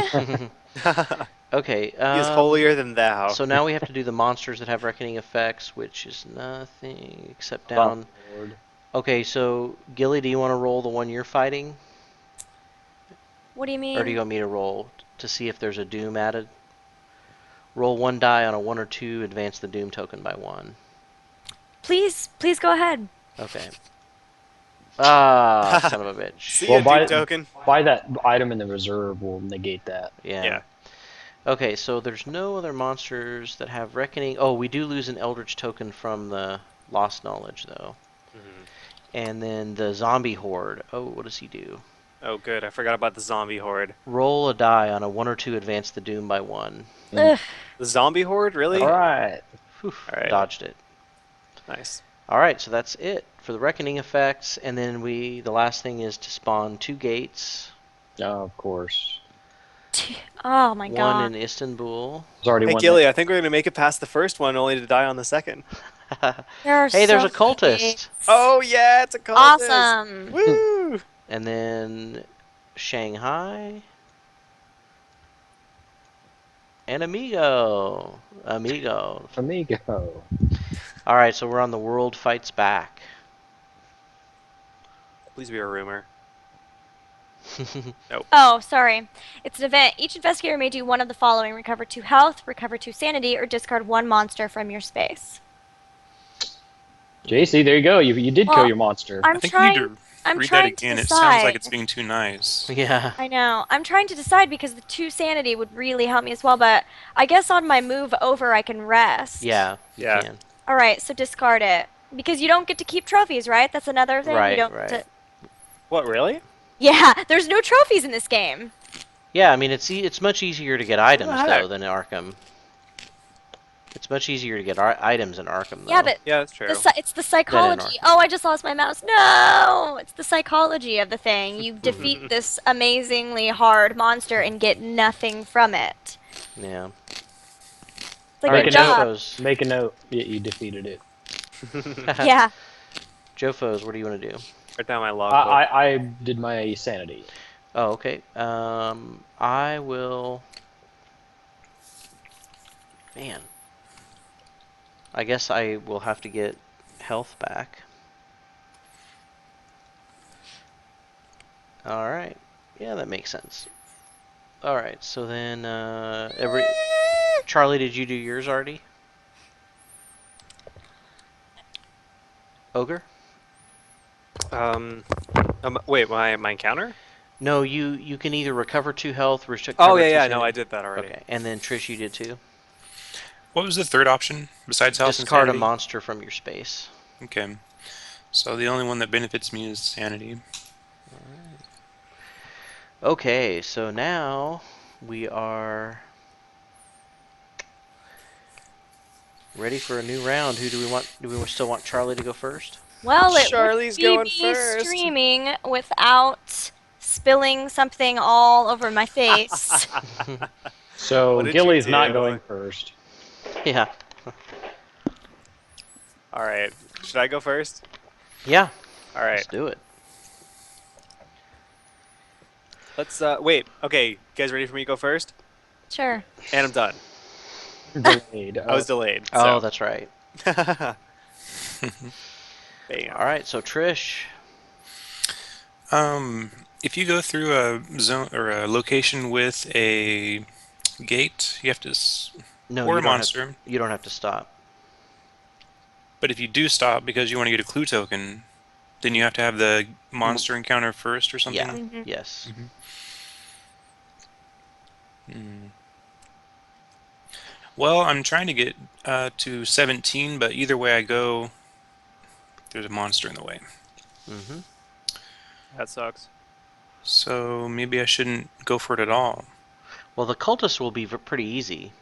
[SPEAKER 1] Okay.
[SPEAKER 4] He is holier than thou.
[SPEAKER 1] So now we have to do the monsters that have reckoning effects, which is nothing except down.
[SPEAKER 3] Lord.
[SPEAKER 1] Okay, so Gilly, do you want to roll the one you're fighting,
[SPEAKER 2] What do you mean?
[SPEAKER 1] or do you want me to roll to see if there's a doom added? Roll 1 die on a 1 or 2. Advance the doom token by 1.
[SPEAKER 2] Please go ahead.
[SPEAKER 1] Okay. Ah, son of a bitch.
[SPEAKER 4] See
[SPEAKER 3] Well,
[SPEAKER 4] ya,
[SPEAKER 3] by-
[SPEAKER 4] Duke token.
[SPEAKER 3] Buy that item in the reserve will negate that.
[SPEAKER 1] Yeah.
[SPEAKER 4] Yeah.
[SPEAKER 1] Okay, so there's no other monsters that have reckoning. Oh, we do lose an Eldritch token from the lost knowledge, though. And then the zombie horde. Oh, what does he do?
[SPEAKER 4] Oh, good. I forgot about the zombie horde.
[SPEAKER 1] Roll a die on a 1 or 2. Advance the doom by 1.
[SPEAKER 2] Ugh.
[SPEAKER 4] The zombie horde, really?
[SPEAKER 3] All right.
[SPEAKER 1] Whew,
[SPEAKER 4] All right.
[SPEAKER 1] dodged it.
[SPEAKER 4] Nice.
[SPEAKER 1] All right, so that's it for the reckoning effects, and then the last thing is to spawn 2 gates,
[SPEAKER 3] Oh, of course.
[SPEAKER 2] Oh my
[SPEAKER 1] one
[SPEAKER 2] god.
[SPEAKER 1] in Istanbul.
[SPEAKER 3] There's already
[SPEAKER 4] Hey,
[SPEAKER 3] one.
[SPEAKER 4] Gilly, I think we're going to make it past the first one only to die on the second.
[SPEAKER 2] There are
[SPEAKER 1] Hey, there's
[SPEAKER 2] so
[SPEAKER 1] a cultist.
[SPEAKER 2] many.
[SPEAKER 4] Oh, yeah, it's a cultist.
[SPEAKER 2] Awesome.
[SPEAKER 4] Woo!
[SPEAKER 1] And then Shanghai and Amigo. Amigo.
[SPEAKER 3] Amigo.
[SPEAKER 1] All right, so we're on the World Fights Back.
[SPEAKER 4] Please be a rumor.
[SPEAKER 2] Oh, sorry. It's an event. Each investigator may do one of the following: recover 2 health, recover 2 sanity, or discard 1 monster from your space.
[SPEAKER 3] JC, there you go. You did kill
[SPEAKER 2] Well,
[SPEAKER 3] your monster.
[SPEAKER 5] I think you need to
[SPEAKER 2] I'm
[SPEAKER 5] read that
[SPEAKER 2] trying to
[SPEAKER 5] again. It sounds like
[SPEAKER 2] decide.
[SPEAKER 5] it's being too nice.
[SPEAKER 1] Yeah.
[SPEAKER 2] I know. I'm trying to decide because the 2 sanity would really help me as well, but I guess on my move over I can rest.
[SPEAKER 1] Yeah, you
[SPEAKER 4] Yeah.
[SPEAKER 1] can.
[SPEAKER 2] All right, so discard it. Because you don't get to keep trophies, right? That's another thing.
[SPEAKER 1] Right,
[SPEAKER 2] you don't
[SPEAKER 1] right.
[SPEAKER 2] get to...
[SPEAKER 4] What, really?
[SPEAKER 2] Yeah, there's no trophies in this game.
[SPEAKER 1] Yeah, I mean, it's much easier to get items,
[SPEAKER 4] heck?
[SPEAKER 1] though, than Arkham. It's much easier to get items in Arkham, though.
[SPEAKER 2] Yeah, but
[SPEAKER 4] Yeah, that's true.
[SPEAKER 2] it's the psychology. Oh, I just lost my mouse. No! It's the psychology of the thing. You defeat this amazingly hard monster and get nothing from it.
[SPEAKER 1] Yeah.
[SPEAKER 2] It's like
[SPEAKER 3] Alright,
[SPEAKER 2] a
[SPEAKER 3] now-
[SPEAKER 2] job.
[SPEAKER 1] Jofos.
[SPEAKER 3] Make a note. You defeated it.
[SPEAKER 2] Yeah.
[SPEAKER 1] Jofos, what do you want to do?
[SPEAKER 4] Write down my logbook.
[SPEAKER 3] I did my sanity.
[SPEAKER 1] Oh, okay. I will... Man. I guess I will have to get health back. Alright. Yeah, that makes sense. Alright, so then, Charlie, did you do yours already? Ogre?
[SPEAKER 4] Wait, my encounter?
[SPEAKER 1] No, you can either recover 2 health, recover
[SPEAKER 4] Oh,
[SPEAKER 1] 2
[SPEAKER 4] yeah, no,
[SPEAKER 1] sanity.
[SPEAKER 4] I did that already.
[SPEAKER 1] Okay, and then Trish, you did too?
[SPEAKER 5] What was the third option besides health and
[SPEAKER 1] Discard a
[SPEAKER 5] sanity?
[SPEAKER 1] monster from your space.
[SPEAKER 5] Okay. So the only one that benefits me is sanity.
[SPEAKER 1] Okay, so now we are ready for a new round. Who do we want? Do we still want Charlie to go first?
[SPEAKER 2] Well, it
[SPEAKER 4] Charlie's
[SPEAKER 2] would be
[SPEAKER 4] going
[SPEAKER 2] me
[SPEAKER 4] first.
[SPEAKER 2] streaming without spilling something all over my face.
[SPEAKER 3] So
[SPEAKER 4] What did
[SPEAKER 3] Gilly's
[SPEAKER 4] you
[SPEAKER 3] not
[SPEAKER 4] do?
[SPEAKER 3] going first.
[SPEAKER 1] Yeah.
[SPEAKER 4] All right. Should I go first?
[SPEAKER 1] Yeah.
[SPEAKER 4] All right.
[SPEAKER 1] Let's do it.
[SPEAKER 4] Let's wait. Okay, you guys ready for me to go first?
[SPEAKER 2] Sure.
[SPEAKER 4] And I'm done.
[SPEAKER 3] Delayed.
[SPEAKER 4] I was delayed.
[SPEAKER 1] Oh, that's right.
[SPEAKER 4] Bam.
[SPEAKER 1] All right, so Trish.
[SPEAKER 5] If you go through a zone or a location with a gate, you have to,
[SPEAKER 1] No,
[SPEAKER 5] or
[SPEAKER 1] you
[SPEAKER 5] a
[SPEAKER 1] don't
[SPEAKER 5] monster.
[SPEAKER 1] Have, you don't have to stop.
[SPEAKER 5] But if you do stop because you want to get a clue token, then you have to have the monster encounter first or something.
[SPEAKER 1] Yeah.
[SPEAKER 2] Mhm.
[SPEAKER 1] Yes.
[SPEAKER 5] Well, I'm trying to get to 17, but either way I go, there's a monster in the way.
[SPEAKER 1] Mm-hmm.
[SPEAKER 4] That sucks.
[SPEAKER 5] So maybe I shouldn't go for it at all.
[SPEAKER 1] Well, the cultist will be pretty easy.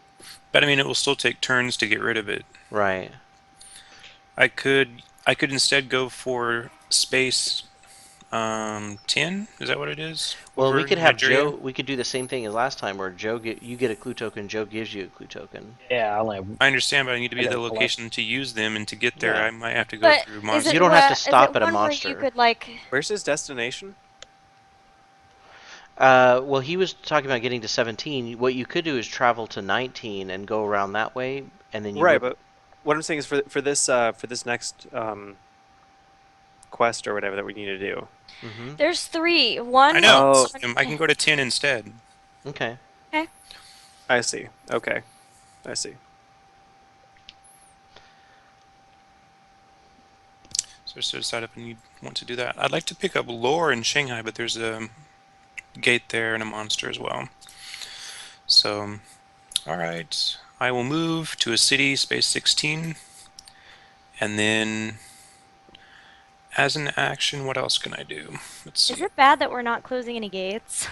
[SPEAKER 5] But I mean, it will still take turns to get rid of it.
[SPEAKER 1] Right.
[SPEAKER 5] I could instead go for space 10. Is that what it is?
[SPEAKER 1] Well, we
[SPEAKER 5] Over
[SPEAKER 1] could have
[SPEAKER 5] Nigeria?
[SPEAKER 1] Joe. We could do the same thing as last time, where you get a clue token, Joe gives you a clue token.
[SPEAKER 3] Yeah, I only have
[SPEAKER 5] I understand, but I need to be
[SPEAKER 3] I
[SPEAKER 5] at the
[SPEAKER 3] gotta collect.
[SPEAKER 5] location to use them, and to get there,
[SPEAKER 1] Yeah.
[SPEAKER 5] I might have to go
[SPEAKER 2] But
[SPEAKER 5] through
[SPEAKER 2] is
[SPEAKER 5] monsters.
[SPEAKER 2] it
[SPEAKER 1] You don't have to
[SPEAKER 2] is
[SPEAKER 1] stop
[SPEAKER 2] it
[SPEAKER 1] at a
[SPEAKER 2] one where
[SPEAKER 1] monster.
[SPEAKER 2] you could like
[SPEAKER 4] Where's his destination?
[SPEAKER 1] Well, he was talking about getting to 17. What you could do is travel to 19 and go around that way, and then you
[SPEAKER 4] Right,
[SPEAKER 1] would-
[SPEAKER 4] but what I'm saying is for this next quest or whatever that we need to do.
[SPEAKER 1] Mhm.
[SPEAKER 2] there's 3. One
[SPEAKER 5] I know.
[SPEAKER 4] Oh.
[SPEAKER 5] I can go to 10 instead.
[SPEAKER 1] Okay.
[SPEAKER 4] I see. Okay, I see.
[SPEAKER 5] So just to decide if you want to do that. I'd like to pick up lore in Shanghai, but there's a gate there and a monster as well. So, all right. I will move to a city, space 16. And then, as an action, what else can I do? Let's see.
[SPEAKER 2] Is it bad that we're not closing any gates?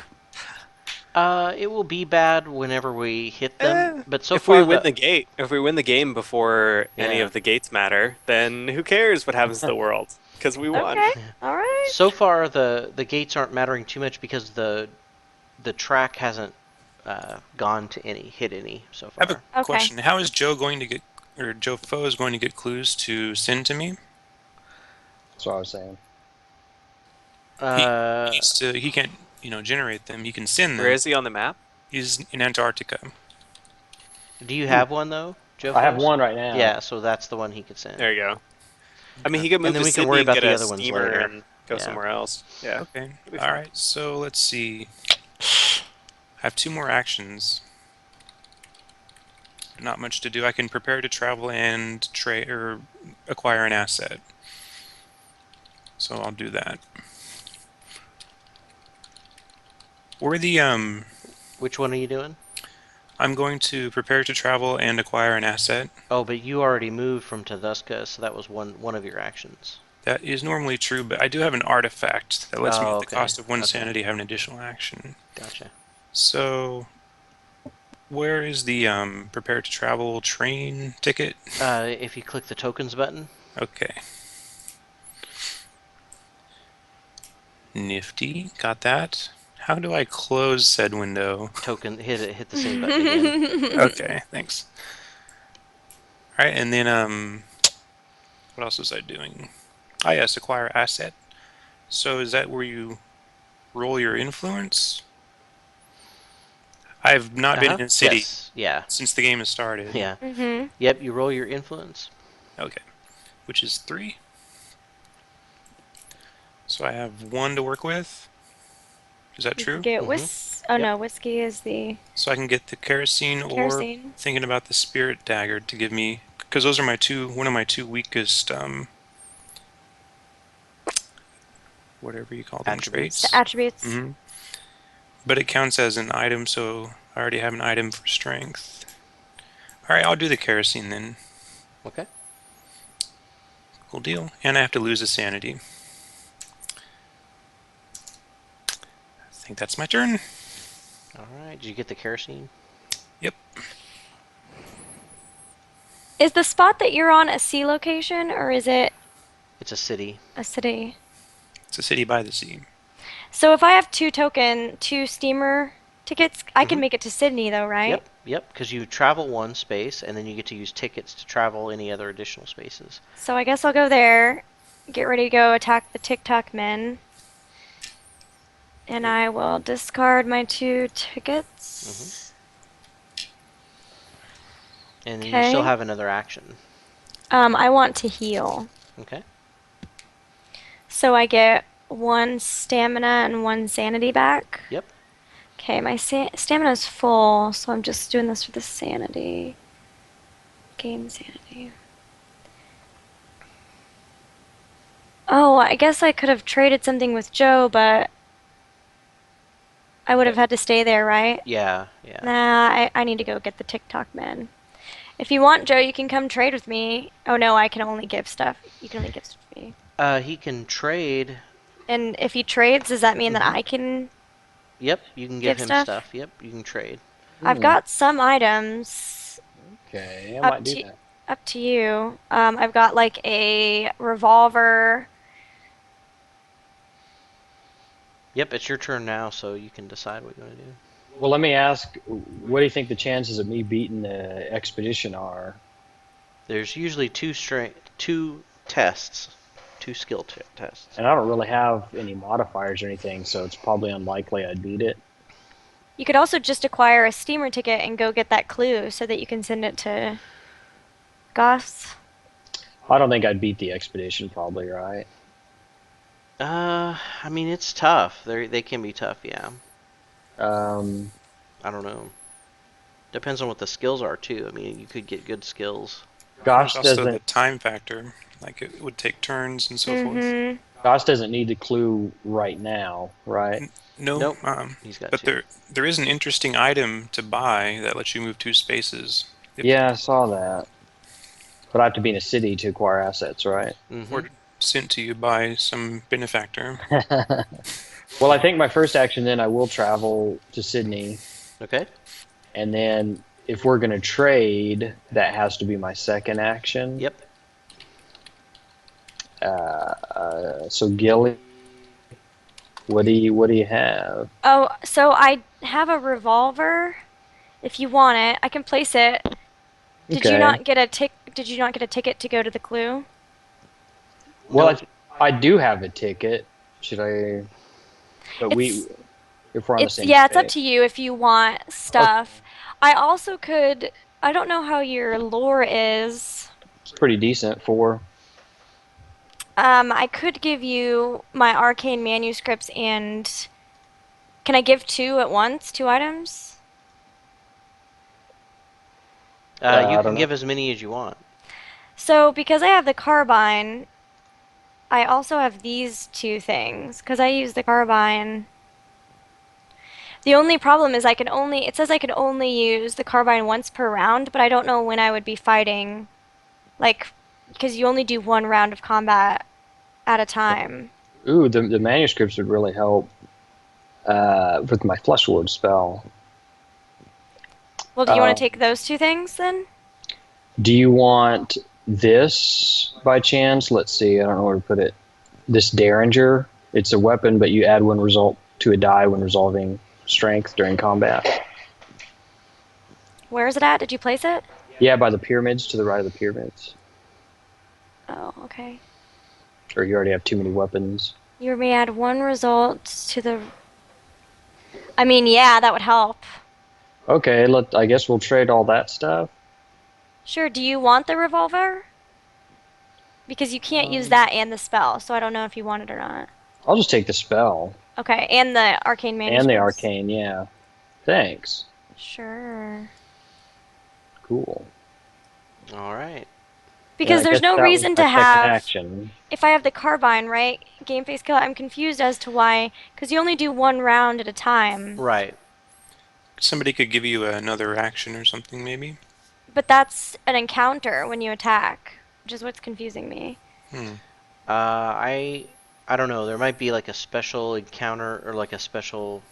[SPEAKER 1] It will be bad whenever we hit them, but so
[SPEAKER 4] if
[SPEAKER 1] far
[SPEAKER 4] we win if we win the game before any
[SPEAKER 1] Yeah.
[SPEAKER 4] of the gates matter, then who cares what happens to the world? Because we won.
[SPEAKER 2] Okay. All right.
[SPEAKER 1] so far the gates aren't mattering too much because the track hasn't hit any so
[SPEAKER 5] I have
[SPEAKER 1] far.
[SPEAKER 5] a
[SPEAKER 2] Okay.
[SPEAKER 5] question. How is Joe going to get, or Joe Foe is going to get clues to send to me?
[SPEAKER 3] That's what I was saying.
[SPEAKER 5] He can't, generate them. He can send them.
[SPEAKER 4] Where is he on the map?
[SPEAKER 5] He's in Antarctica.
[SPEAKER 1] Do you have one though, Joe?
[SPEAKER 3] I have
[SPEAKER 1] Foss?
[SPEAKER 3] one right now.
[SPEAKER 1] Yeah, so that's the one he could send.
[SPEAKER 4] There you go. I mean, he could move
[SPEAKER 1] And then
[SPEAKER 4] to
[SPEAKER 1] we can
[SPEAKER 4] Sydney
[SPEAKER 1] worry
[SPEAKER 4] and
[SPEAKER 1] about
[SPEAKER 4] get
[SPEAKER 1] the
[SPEAKER 4] a
[SPEAKER 1] other ones
[SPEAKER 4] steamer
[SPEAKER 1] later.
[SPEAKER 4] and go
[SPEAKER 1] Yeah.
[SPEAKER 4] somewhere else. Yeah.
[SPEAKER 5] Okay.
[SPEAKER 4] It'll be
[SPEAKER 5] All
[SPEAKER 4] fun.
[SPEAKER 5] right. So let's see. I have 2 more actions. Not much to do. I can prepare to travel and trade or acquire an asset. So I'll do that. Or the
[SPEAKER 1] Which one are you doing?
[SPEAKER 5] I'm going to prepare to travel and acquire an asset.
[SPEAKER 1] Oh, but you already moved from Tadusca, so that was one of your actions.
[SPEAKER 5] That is normally true, but I do have an artifact that lets me,
[SPEAKER 1] Oh,
[SPEAKER 5] at the
[SPEAKER 1] okay.
[SPEAKER 5] cost of 1
[SPEAKER 1] Okay.
[SPEAKER 5] sanity, have an additional action.
[SPEAKER 1] Gotcha.
[SPEAKER 5] So, where is the prepare to travel train ticket?
[SPEAKER 1] If you click the tokens button.
[SPEAKER 5] Okay. Nifty. Got that. How do I close said window?
[SPEAKER 1] Hit the same button again.
[SPEAKER 5] Okay, thanks. All right, and then what else was I doing? Ah, yes, acquire asset. So is that where you roll your influence? I've not been in a city
[SPEAKER 1] Yes. Yeah.
[SPEAKER 5] since the game has started.
[SPEAKER 1] Yeah.
[SPEAKER 2] Mm-hmm.
[SPEAKER 1] Yep. You roll your influence.
[SPEAKER 5] Okay, which is 3. So I have 1 to work with. Is that true?
[SPEAKER 2] Get Oh
[SPEAKER 1] Yep.
[SPEAKER 2] no, whiskey is the
[SPEAKER 5] So I can get the kerosene,
[SPEAKER 2] kerosene.
[SPEAKER 5] or thinking about the spirit dagger to give me, because those are one of my 2 weakest whatever you call them,
[SPEAKER 1] Attributes.
[SPEAKER 5] traits.
[SPEAKER 2] The attributes.
[SPEAKER 5] Mm-hmm. But it counts as an item, so I already have an item for strength. All right, I'll do the kerosene then.
[SPEAKER 1] Okay.
[SPEAKER 5] Cool deal. And I have to lose a sanity. I think that's my turn.
[SPEAKER 1] All right. Did you get the kerosene?
[SPEAKER 5] Yep.
[SPEAKER 2] Is the spot that you're on a sea location or is it
[SPEAKER 1] It's a city.
[SPEAKER 2] a city?
[SPEAKER 5] It's a city by the sea.
[SPEAKER 2] So if I have 2 steamer tickets, I can make it to Sydney though, right?
[SPEAKER 1] Yep. Yep. Because you travel one space, and then you get to use tickets to travel any other additional spaces.
[SPEAKER 2] So I guess I'll go there, get ready to go attack the TikTok men. And I will discard my 2 tickets.
[SPEAKER 1] And then you still
[SPEAKER 2] Okay.
[SPEAKER 1] have another action.
[SPEAKER 2] I want to heal.
[SPEAKER 1] Okay.
[SPEAKER 2] So I get 1 stamina and 1 sanity back.
[SPEAKER 1] Yep.
[SPEAKER 2] Okay, my stamina's full, so I'm just doing this for the sanity. Gain sanity. Oh, I guess I could have traded something with Joe, but I would have had to stay there, right?
[SPEAKER 1] Yeah. Yeah.
[SPEAKER 2] Nah, I need to go get the TikTok men. If you want, Joe, you can come trade with me. Oh no, I can only give stuff. You can only give stuff to me.
[SPEAKER 1] He can trade.
[SPEAKER 2] And if he trades, does that mean that I can?
[SPEAKER 1] Yep. You can give
[SPEAKER 2] Give
[SPEAKER 1] him
[SPEAKER 2] stuff?
[SPEAKER 1] stuff. Yep. You can trade.
[SPEAKER 2] I've got some items.
[SPEAKER 3] Okay, I
[SPEAKER 2] Up
[SPEAKER 3] might do
[SPEAKER 2] to-
[SPEAKER 3] that.
[SPEAKER 2] Up to you. I've got like a revolver.
[SPEAKER 1] Yep. It's your turn now, so you can decide what you want to do.
[SPEAKER 3] Well, let me ask, what do you think the chances of me beating the expedition are?
[SPEAKER 1] There's usually 2 tests, 2 skill tests.
[SPEAKER 3] And I don't really have any modifiers or anything, so it's probably unlikely I'd beat it.
[SPEAKER 2] You could also just acquire a steamer ticket and go get that clue so that you can send it to Goss.
[SPEAKER 3] I don't think I'd beat the expedition, probably, right?
[SPEAKER 1] I mean, it's tough. They can be tough, yeah. I don't know. Depends on what the skills are too. I mean, you could get good skills.
[SPEAKER 3] Gosh
[SPEAKER 5] There's also the
[SPEAKER 3] doesn't.
[SPEAKER 5] time factor. Like it would take turns and so forth.
[SPEAKER 2] Mm-hmm.
[SPEAKER 3] Gosh doesn't need the clue right now, right?
[SPEAKER 5] No,
[SPEAKER 1] Nope. He's got
[SPEAKER 5] but
[SPEAKER 1] 2.
[SPEAKER 5] there is an interesting item to buy that lets you move 2 spaces.
[SPEAKER 3] Yeah, I saw that. But I have to be in a city to acquire assets, right?
[SPEAKER 5] Or sent to you by some benefactor.
[SPEAKER 3] Well, I think my first action then I will travel to Sydney,
[SPEAKER 1] Okay.
[SPEAKER 3] and then if we're gonna trade, that has to be my second action.
[SPEAKER 1] Yep.
[SPEAKER 3] So Gilly, what do you have?
[SPEAKER 2] Oh, so I have a revolver. If you want it, I can place it. Did you
[SPEAKER 3] Okay.
[SPEAKER 2] not get a Did you not get a ticket to go to the clue?
[SPEAKER 3] Well,
[SPEAKER 1] Nope.
[SPEAKER 3] I do have a ticket. Should I? But if we're on the same.
[SPEAKER 2] It's up
[SPEAKER 3] page.
[SPEAKER 2] to you if you want stuff. I also could. I don't know how your lore is.
[SPEAKER 3] It's pretty decent for.
[SPEAKER 2] I could give you my arcane manuscripts and can I give two at once? Two items?
[SPEAKER 1] You
[SPEAKER 3] I
[SPEAKER 1] can
[SPEAKER 3] don't
[SPEAKER 1] give
[SPEAKER 3] know.
[SPEAKER 1] as many as you want.
[SPEAKER 2] So because I have the carbine, I also have these two things because I use the carbine. The only problem is it says I can only use the carbine once per round, but I don't know when I would be fighting. Like, because you only do one round of combat at a time.
[SPEAKER 3] Ooh, the manuscripts would really help with my flesh ward spell.
[SPEAKER 2] Well, do you want to take those two things then?
[SPEAKER 3] Do you want this by chance? Let's see. I don't know where to put it. This Derringer. It's a weapon, but you add one result to a die when resolving strength during combat.
[SPEAKER 2] Where is it at? Did you place it?
[SPEAKER 3] Yeah, by the pyramids, to the right of the pyramids.
[SPEAKER 2] Oh, okay.
[SPEAKER 3] Or you already have too many weapons.
[SPEAKER 2] You may add one result to the. I mean, yeah, that would help.
[SPEAKER 3] Okay, I guess we'll trade all that stuff.
[SPEAKER 2] Sure, do you want the revolver? Because you can't use that and the spell, so I don't know if you want it or not.
[SPEAKER 3] I'll just take the spell
[SPEAKER 2] Okay, and the arcane manuscripts.
[SPEAKER 3] and the arcane. Yeah, thanks.
[SPEAKER 2] Sure.
[SPEAKER 3] Cool.
[SPEAKER 1] All right.
[SPEAKER 2] Because
[SPEAKER 3] Yeah, I
[SPEAKER 2] there's
[SPEAKER 3] guess
[SPEAKER 2] no
[SPEAKER 3] that was
[SPEAKER 2] reason
[SPEAKER 3] my
[SPEAKER 2] to
[SPEAKER 3] second
[SPEAKER 2] have.
[SPEAKER 3] action.
[SPEAKER 2] If I have the carbine, right? Game face kill. I'm confused as to why. Because you only do one round at a time.
[SPEAKER 1] Right.
[SPEAKER 5] Somebody could give you another action or something, maybe.
[SPEAKER 2] But that's an encounter when you attack, which is what's confusing me.
[SPEAKER 1] I don't know. There might be like a special encounter or like a special.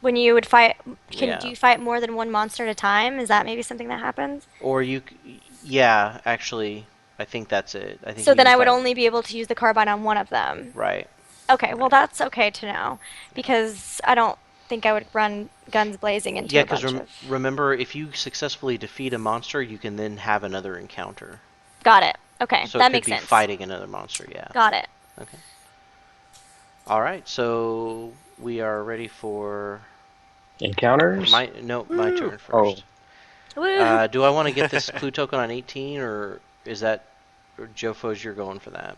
[SPEAKER 2] When you would fight,
[SPEAKER 1] Yeah.
[SPEAKER 2] do you fight more than one monster at a time? Is that maybe something that happens?
[SPEAKER 1] Or yeah, actually, I think that's it. I think
[SPEAKER 2] So
[SPEAKER 1] you
[SPEAKER 2] then
[SPEAKER 1] can
[SPEAKER 2] I would
[SPEAKER 1] fight-
[SPEAKER 2] only be able to use the carbine on one of them.
[SPEAKER 1] Right.
[SPEAKER 2] Okay, well that's okay to know because I don't think I would run guns blazing into
[SPEAKER 1] Yeah,
[SPEAKER 2] a bunch
[SPEAKER 1] because
[SPEAKER 2] of.
[SPEAKER 1] remember, if you successfully defeat a monster, you can then have another encounter.
[SPEAKER 2] Got it. Okay,
[SPEAKER 1] So
[SPEAKER 2] that
[SPEAKER 1] it could
[SPEAKER 2] makes
[SPEAKER 1] be
[SPEAKER 2] sense.
[SPEAKER 1] fighting another monster. Yeah.
[SPEAKER 2] Got it.
[SPEAKER 1] Okay. All right. So we are ready for
[SPEAKER 3] Encounters?
[SPEAKER 1] my turn
[SPEAKER 3] Oh.
[SPEAKER 1] first.
[SPEAKER 2] Woo!
[SPEAKER 1] Do I want to get this clue token on 18, or is that or Jofo's you're going for that?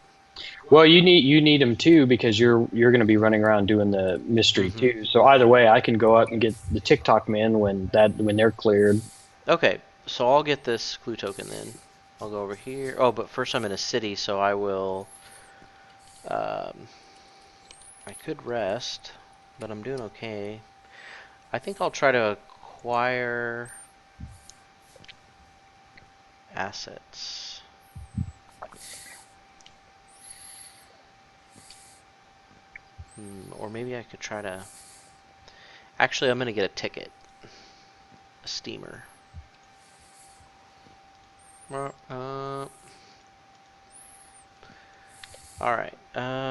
[SPEAKER 3] Well, you need them too because you're going to be running around doing the mystery too. So either way, I can go up and get the TikTok men when they're cleared.
[SPEAKER 1] Okay, so I'll get this clue token then. I'll go over here. Oh, but first I'm in a city, so I will. I could rest, but I'm doing okay. I think I'll try to acquire assets. Or maybe I could try to. Actually, I'm gonna get a ticket, a steamer. Alright,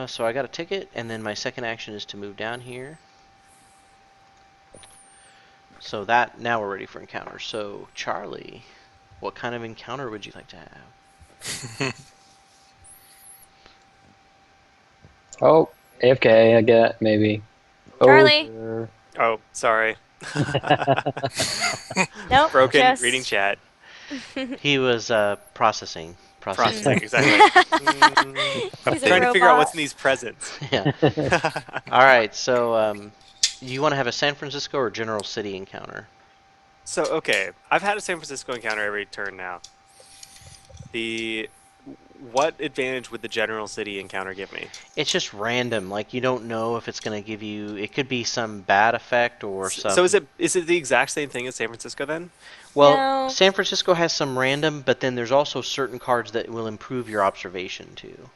[SPEAKER 1] so I got a ticket, and then my second action is to move down here. So now we're ready for encounters. So, Charlie, what kind of encounter would you like to have?
[SPEAKER 3] Oh, AFK, I get maybe.
[SPEAKER 2] Charlie.
[SPEAKER 3] Over.
[SPEAKER 4] Oh, sorry.
[SPEAKER 2] Nope.
[SPEAKER 4] Broken
[SPEAKER 2] just...
[SPEAKER 4] reading chat.
[SPEAKER 1] He was processing.
[SPEAKER 4] Processing, exactly.
[SPEAKER 2] He's a
[SPEAKER 4] Trying to figure out
[SPEAKER 2] robot.
[SPEAKER 4] what's in these presents.
[SPEAKER 1] Yeah. Alright, so you want to have a San Francisco or General City encounter?
[SPEAKER 4] So, okay, I've had a San Francisco encounter every turn now. What advantage would the General City encounter give me?
[SPEAKER 1] It's just random. Like, you don't know if it's going to give you... It could be some bad effect or some...
[SPEAKER 4] So is it the exact same thing as San Francisco then?
[SPEAKER 1] Well,
[SPEAKER 2] No.
[SPEAKER 1] San Francisco has some random, but then there's also certain cards that will improve your observation, too.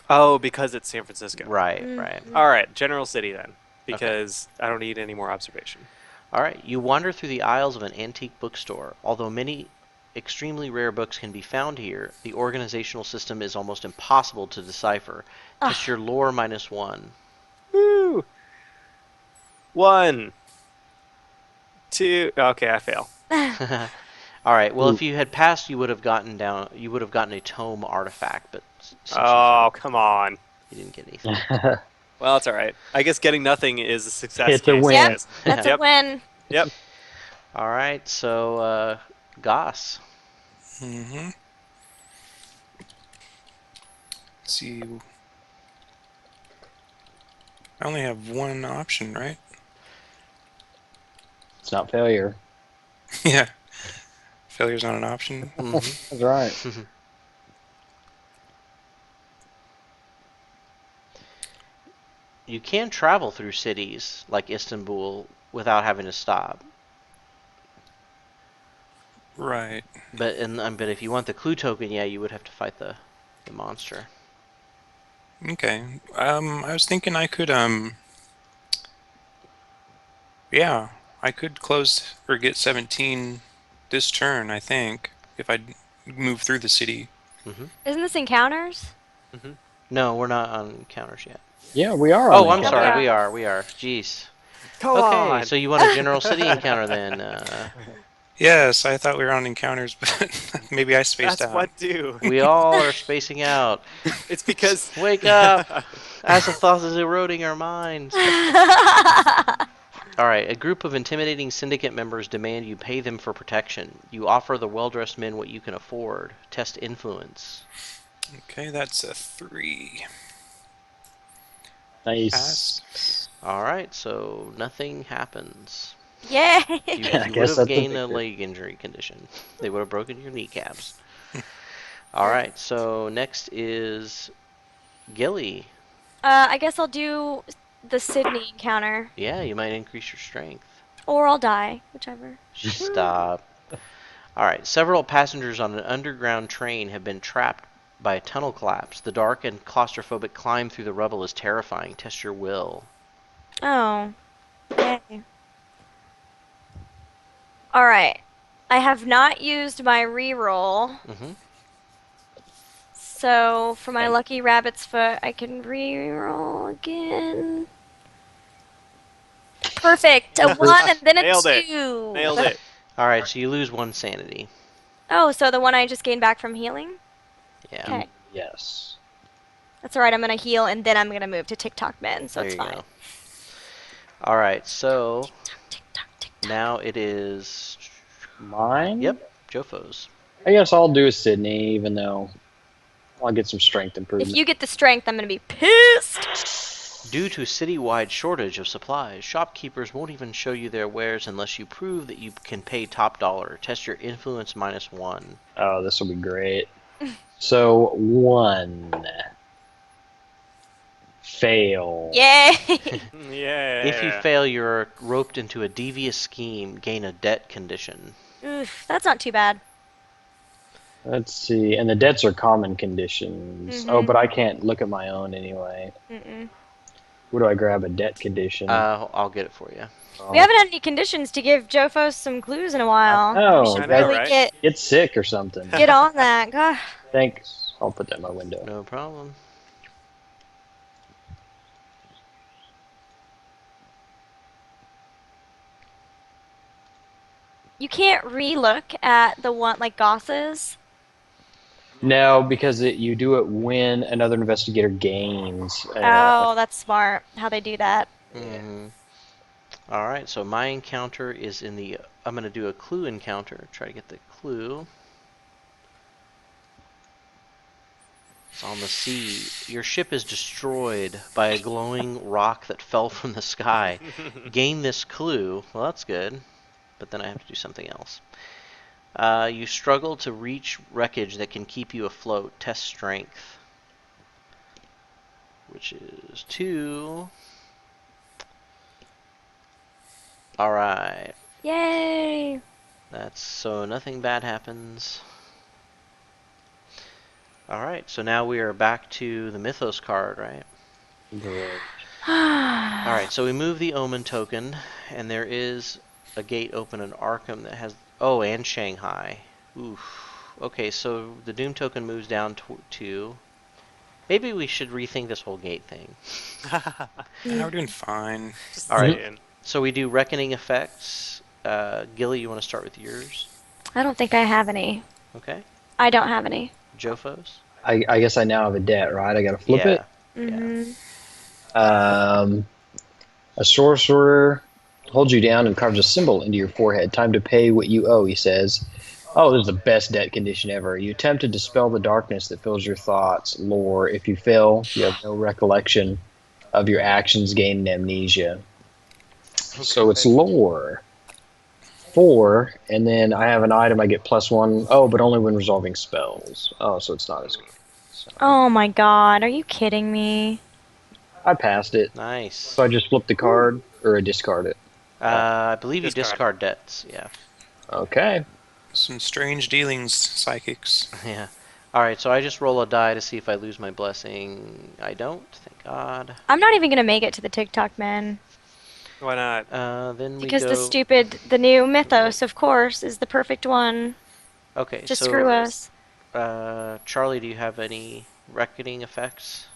[SPEAKER 4] Oh, because it's San Francisco.
[SPEAKER 1] Right, right.
[SPEAKER 4] All right, General City then, because I don't need any more observation.
[SPEAKER 1] All right, you wander through the aisles of an antique bookstore. Although many extremely rare books can be found here, the organizational system is almost impossible to decipher. Test your lore -1.
[SPEAKER 4] Woo! 1, 2. Okay, I fail.
[SPEAKER 1] All right. Well,
[SPEAKER 3] Ooh.
[SPEAKER 1] if you had passed, you would have gotten a tome artifact, but since
[SPEAKER 4] Oh, come on.
[SPEAKER 1] you didn't get anything.
[SPEAKER 4] Well, it's all right. I guess getting nothing is a success.
[SPEAKER 3] It's a
[SPEAKER 4] case.
[SPEAKER 3] win.
[SPEAKER 2] Yep, that's
[SPEAKER 4] Yep.
[SPEAKER 2] a win.
[SPEAKER 4] Yep.
[SPEAKER 1] All right. So, Goss.
[SPEAKER 5] Let's see. I only have one option, right?
[SPEAKER 3] It's not failure.
[SPEAKER 5] Yeah. Failure's not an option.
[SPEAKER 1] Mhm.
[SPEAKER 3] That's right.
[SPEAKER 1] You can travel through cities like Istanbul without having to stop.
[SPEAKER 5] Right.
[SPEAKER 1] But if you want the clue token, yeah, you would have to fight the monster.
[SPEAKER 5] Okay. I was thinking I could, yeah, I could close or get 17 this turn, I think, if I move through the city.
[SPEAKER 2] Isn't this encounters?
[SPEAKER 1] No, we're not on encounters yet.
[SPEAKER 3] Yeah, we are.
[SPEAKER 1] Oh,
[SPEAKER 3] on
[SPEAKER 1] I'm
[SPEAKER 3] the
[SPEAKER 1] sorry.
[SPEAKER 2] Yeah.
[SPEAKER 1] We are. Jeez.
[SPEAKER 4] Come
[SPEAKER 1] Okay,
[SPEAKER 4] on.
[SPEAKER 1] so you want a general city encounter then?
[SPEAKER 5] Yes, I thought we were on encounters, but maybe I spaced
[SPEAKER 4] That's
[SPEAKER 5] out.
[SPEAKER 4] what do.
[SPEAKER 1] We all are spacing out.
[SPEAKER 4] It's because
[SPEAKER 1] Wake up! Azathoth is eroding our minds. All right, a group of intimidating syndicate members demand you pay them for protection. You offer the well-dressed men what you can afford. Test influence.
[SPEAKER 5] Okay, that's a 3.
[SPEAKER 3] Nice.
[SPEAKER 5] Pass.
[SPEAKER 1] All right, so nothing happens.
[SPEAKER 2] Yay!
[SPEAKER 1] You,
[SPEAKER 3] I
[SPEAKER 1] you
[SPEAKER 3] guess
[SPEAKER 1] would
[SPEAKER 3] that's
[SPEAKER 1] have
[SPEAKER 3] a
[SPEAKER 1] gained a
[SPEAKER 3] victory.
[SPEAKER 1] leg injury condition. They would have broken your kneecaps. All right, so next is Gilly.
[SPEAKER 2] I guess I'll do the Sydney encounter.
[SPEAKER 1] Yeah, you might increase your strength.
[SPEAKER 2] Or I'll die, whichever.
[SPEAKER 1] Stop. All right, several passengers on an underground train have been trapped by a tunnel collapse. The dark and claustrophobic climb through the rubble is terrifying. Test your will.
[SPEAKER 2] Oh. Yay. Alright. I have not used my reroll.
[SPEAKER 1] Mm-hmm.
[SPEAKER 2] So for my lucky rabbit's foot, I can reroll again. Perfect. A 1 and then a
[SPEAKER 4] Nailed it.
[SPEAKER 2] 2.
[SPEAKER 4] Nailed it.
[SPEAKER 1] All right, so you lose 1 sanity.
[SPEAKER 2] Oh, so the one I just gained back from healing?
[SPEAKER 1] Yeah.
[SPEAKER 2] Okay.
[SPEAKER 3] Yes.
[SPEAKER 2] That's alright, I'm gonna heal and then I'm gonna move to TikTok Men, so
[SPEAKER 1] There
[SPEAKER 2] it's
[SPEAKER 1] you
[SPEAKER 2] fine.
[SPEAKER 1] go. All right, so
[SPEAKER 2] TikTok.
[SPEAKER 1] now it is.
[SPEAKER 3] Mine?
[SPEAKER 1] Yep, Jofo's.
[SPEAKER 3] I guess I'll do a Sydney, even though I'll get some strength improvement.
[SPEAKER 2] If you get the strength, I'm gonna be pissed.
[SPEAKER 1] Due to citywide shortage of supplies, shopkeepers won't even show you their wares unless you prove that you can pay top dollar. Test your influence -1.
[SPEAKER 3] Oh, this will be great. So, 1. Fail.
[SPEAKER 2] Yay!
[SPEAKER 4] Yeah.
[SPEAKER 1] If you fail, you're roped into a devious scheme. Gain a debt condition.
[SPEAKER 2] Oof, that's not too bad.
[SPEAKER 3] Let's see. And the debts are common conditions. Oh, but I can't look at my own anyway.
[SPEAKER 2] Mm-mm.
[SPEAKER 3] Where do I grab a debt condition?
[SPEAKER 1] I'll get it for you.
[SPEAKER 2] We haven't had any conditions to give Jofos some clues in a while.
[SPEAKER 3] Oh,
[SPEAKER 2] we should
[SPEAKER 4] I know,
[SPEAKER 2] really
[SPEAKER 4] right?
[SPEAKER 3] Get sick or something.
[SPEAKER 2] get on that. God.
[SPEAKER 3] Thanks. I'll put that in my window.
[SPEAKER 1] No problem.
[SPEAKER 2] You can't re-look at the one like Goss's.
[SPEAKER 3] No, because you do it when another investigator gains.
[SPEAKER 2] Oh, that's smart. How they do that.
[SPEAKER 1] Mm-hmm. All right, so my encounter is in the. I'm going to do a clue encounter. Try to get the clue. It's on the sea. Your ship is destroyed by a glowing rock that fell from the sky. Gain this clue. Well, that's good. But then I have to do something else. You struggle to reach wreckage that can keep you afloat. Test strength. Which is 2. Alright.
[SPEAKER 2] Yay!
[SPEAKER 1] That's so nothing bad happens. Alright, so now we are back to the Mythos card, right? Alright, so we move the Omen token, and there is a gate open in Arkham that has... Oh, and Shanghai. Oof. Okay, so the Doom token moves down to 2. Maybe we should rethink this whole gate thing.
[SPEAKER 5] Yeah, we're doing fine.
[SPEAKER 4] Just
[SPEAKER 1] Alright.
[SPEAKER 4] saying.
[SPEAKER 1] So we do Reckoning effects. Gilly, you want to start with yours?
[SPEAKER 2] I don't think I have any.
[SPEAKER 1] Okay.
[SPEAKER 2] I don't have any.
[SPEAKER 1] Jofo's?
[SPEAKER 3] I guess I now have a debt, right? I gotta flip it.
[SPEAKER 2] Mm-hmm.
[SPEAKER 3] A sorcerer holds you down and carves a symbol into your forehead. Time to pay what you owe, he says. Oh, this is the best debt condition ever. You attempt to dispel the darkness that fills your thoughts, lore. If you fail, you have no recollection of your actions gain amnesia. So it's lore. 4, and then I have an item I get +1. Oh, but only when resolving spells. Oh, so it's not as good. So
[SPEAKER 2] Oh my god, are you kidding me?
[SPEAKER 3] I passed it.
[SPEAKER 1] Nice.
[SPEAKER 3] So I just flip the card, or I discard it.
[SPEAKER 1] I believe you
[SPEAKER 4] Discard.
[SPEAKER 1] discard debts. Yeah.
[SPEAKER 3] Okay.
[SPEAKER 5] Some strange dealings, psychics.
[SPEAKER 1] Yeah. All right. So I just roll a die to see if I lose my blessing. I don't. Thank God.
[SPEAKER 2] I'm not even gonna make it to the TikTok man.
[SPEAKER 4] Why not?
[SPEAKER 1] Then we
[SPEAKER 2] Because
[SPEAKER 1] go.
[SPEAKER 2] the new Mythos, of course, is the perfect one
[SPEAKER 1] Okay.
[SPEAKER 2] to
[SPEAKER 1] so
[SPEAKER 2] screw us.
[SPEAKER 1] Charlie, do you have any reckoning effects?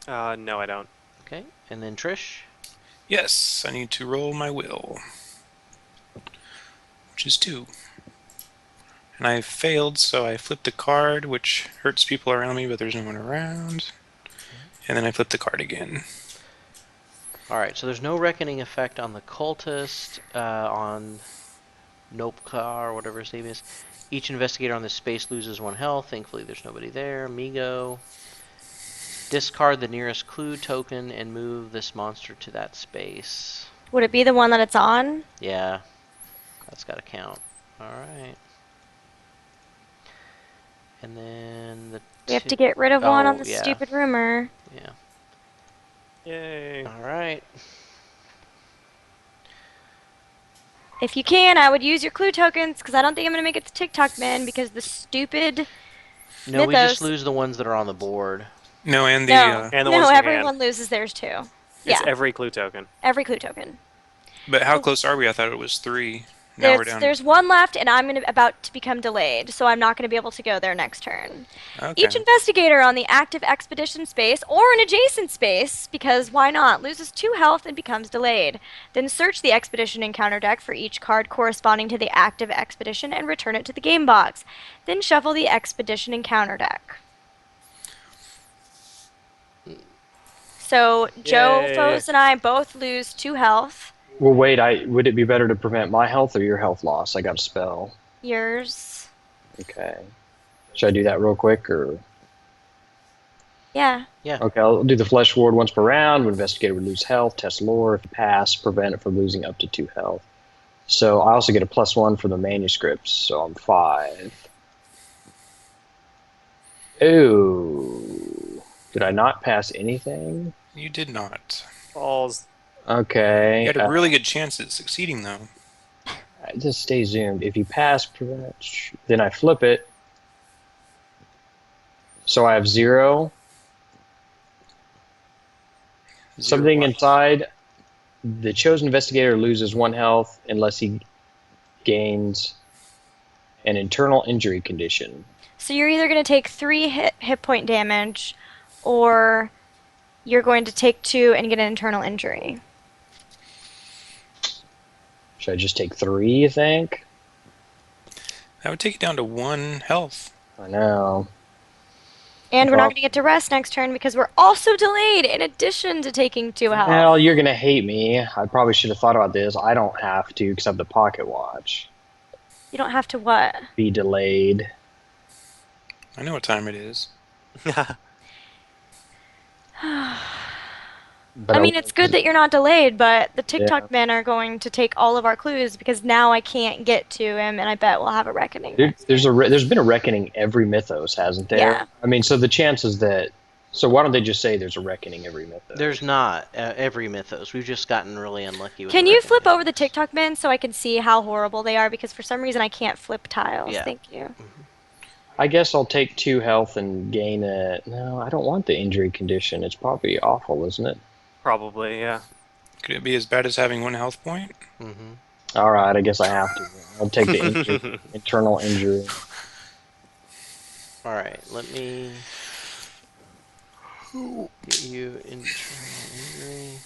[SPEAKER 4] No, I don't.
[SPEAKER 1] Okay. And then Trish.
[SPEAKER 5] Yes, I need to roll my will, which is 2. And I failed, so I flipped a card, which hurts people around me, but there's no one around. And then I flipped the card again.
[SPEAKER 1] All right. So there's no reckoning effect on the cultist. On Nopka or whatever his name is. Each investigator on this space loses 1 health. Thankfully, there's nobody there. Migo. Discard the nearest clue token and move this monster to that space.
[SPEAKER 2] Would it be the one that it's on?
[SPEAKER 1] Yeah, that's got to count. All right. And then the.
[SPEAKER 2] We have to get rid of one on
[SPEAKER 1] Oh,
[SPEAKER 2] the
[SPEAKER 1] yeah.
[SPEAKER 2] stupid rumor.
[SPEAKER 1] Yeah.
[SPEAKER 4] Yay.
[SPEAKER 1] All right.
[SPEAKER 2] If you can, I would use your clue tokens, because I don't think I'm going to make it to TikTok man, because the stupid
[SPEAKER 1] No, we just
[SPEAKER 2] Mythos.
[SPEAKER 1] lose the ones that are on the board.
[SPEAKER 5] No, and the
[SPEAKER 2] No,
[SPEAKER 4] And the ones
[SPEAKER 2] no,
[SPEAKER 4] in your
[SPEAKER 2] everyone
[SPEAKER 4] hand.
[SPEAKER 2] loses theirs too.
[SPEAKER 4] It's
[SPEAKER 2] Yeah,
[SPEAKER 4] every clue token.
[SPEAKER 2] every clue token.
[SPEAKER 5] but how close are we? I thought it was 3. Now we're down.
[SPEAKER 2] There's one left, and I'm about to become delayed, so I'm not going to be able to go there next turn.
[SPEAKER 5] Okay.
[SPEAKER 2] Each investigator on the active expedition space or an adjacent space, because why not, loses 2 health and becomes delayed. Then search the expedition encounter deck for each card corresponding to the active expedition and return it to the game box. Then shuffle the expedition encounter deck. So Joe,
[SPEAKER 4] Yay.
[SPEAKER 2] Foes, and I both lose 2 health.
[SPEAKER 3] Well, wait. Would it be better to prevent my health or your health loss? I got a spell.
[SPEAKER 2] Yours.
[SPEAKER 3] Okay. Should I do that real quick, or?
[SPEAKER 2] Yeah.
[SPEAKER 3] Okay, I'll do the flesh ward once per round. When investigator would lose health, test lore. If you pass, prevent it from losing up to 2 health. So I also get a +1 for the manuscripts, so I'm 5. Ooh. Did I not pass anything?
[SPEAKER 5] You did not.
[SPEAKER 4] Balls.
[SPEAKER 3] Okay.
[SPEAKER 5] You had a really good chance at succeeding, though.
[SPEAKER 3] Just stay zoomed. If you pass, prevent, then I flip it. So I have 0. Something
[SPEAKER 5] what?
[SPEAKER 3] inside. The chosen investigator loses 1 health unless he gains an internal injury condition.
[SPEAKER 2] So you're either going to take 3 hit point damage, or you're going to take 2 and get an internal injury.
[SPEAKER 3] Should I just take 3, you think?
[SPEAKER 5] That would take it down to 1 health.
[SPEAKER 3] I know.
[SPEAKER 2] And we're not
[SPEAKER 3] Well-
[SPEAKER 2] going to get to rest next turn because we're also delayed in addition to taking 2 health.
[SPEAKER 3] Well, you're going to hate me. I probably should have thought about this. I don't have to because I have the pocket watch.
[SPEAKER 2] You don't have to what?
[SPEAKER 3] Be delayed.
[SPEAKER 5] I know what time it is.
[SPEAKER 3] But
[SPEAKER 2] I mean, it's good that you're not delayed, but the TikTok
[SPEAKER 3] Yeah.
[SPEAKER 2] men are going to take all of our clues because now I can't get to him, and I bet we'll have a reckoning.
[SPEAKER 3] There's been a reckoning every Mythos, hasn't there?
[SPEAKER 2] Yeah.
[SPEAKER 3] I mean, so the chances that... So why don't they just say there's a reckoning every Mythos?
[SPEAKER 1] There's not every Mythos. We've just gotten really unlucky with
[SPEAKER 2] Can
[SPEAKER 1] the
[SPEAKER 2] you
[SPEAKER 1] reckoning.
[SPEAKER 2] flip over the TikTok men so I can see how horrible they are? Because for some reason I can't flip tiles.
[SPEAKER 1] Yeah.
[SPEAKER 2] Thank you.
[SPEAKER 3] I guess I'll take 2 health and gain a... No, I don't want the injury condition. It's probably awful, isn't it?
[SPEAKER 4] Probably, yeah.
[SPEAKER 5] Could it be as bad as having 1 health point?
[SPEAKER 1] Mm-hmm.
[SPEAKER 3] All right, I guess I have to. I'll take the internal injury.
[SPEAKER 1] All right, let me get you internal injury.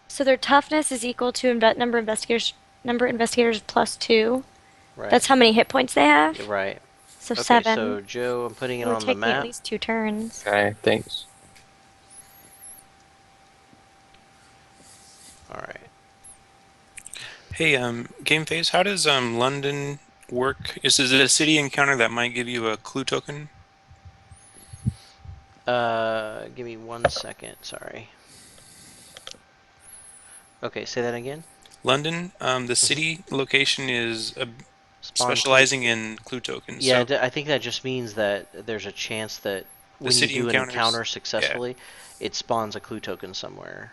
[SPEAKER 2] So their toughness is equal to number investigators plus 2.
[SPEAKER 1] Right.
[SPEAKER 2] That's how many hit points they have.
[SPEAKER 1] Right.
[SPEAKER 2] So
[SPEAKER 1] Okay,
[SPEAKER 2] 7.
[SPEAKER 1] so Joe, I'm putting it
[SPEAKER 2] It would
[SPEAKER 1] on the
[SPEAKER 2] take me at
[SPEAKER 1] map.
[SPEAKER 2] least 2 turns.
[SPEAKER 3] Okay, thanks.
[SPEAKER 1] All right.
[SPEAKER 5] Hey, Game Face, how does London work? Is it a city encounter that might give you a clue token?
[SPEAKER 1] Give me 1 second. Sorry. Okay, say that again.
[SPEAKER 5] London, the city location is
[SPEAKER 1] Spawn clue-
[SPEAKER 5] specializing in clue tokens.
[SPEAKER 1] Yeah,
[SPEAKER 5] So
[SPEAKER 1] I think that just means that there's a chance that when you
[SPEAKER 5] city
[SPEAKER 1] do an
[SPEAKER 5] encounters-
[SPEAKER 1] encounter
[SPEAKER 5] yeah.
[SPEAKER 1] successfully, it spawns a clue token somewhere.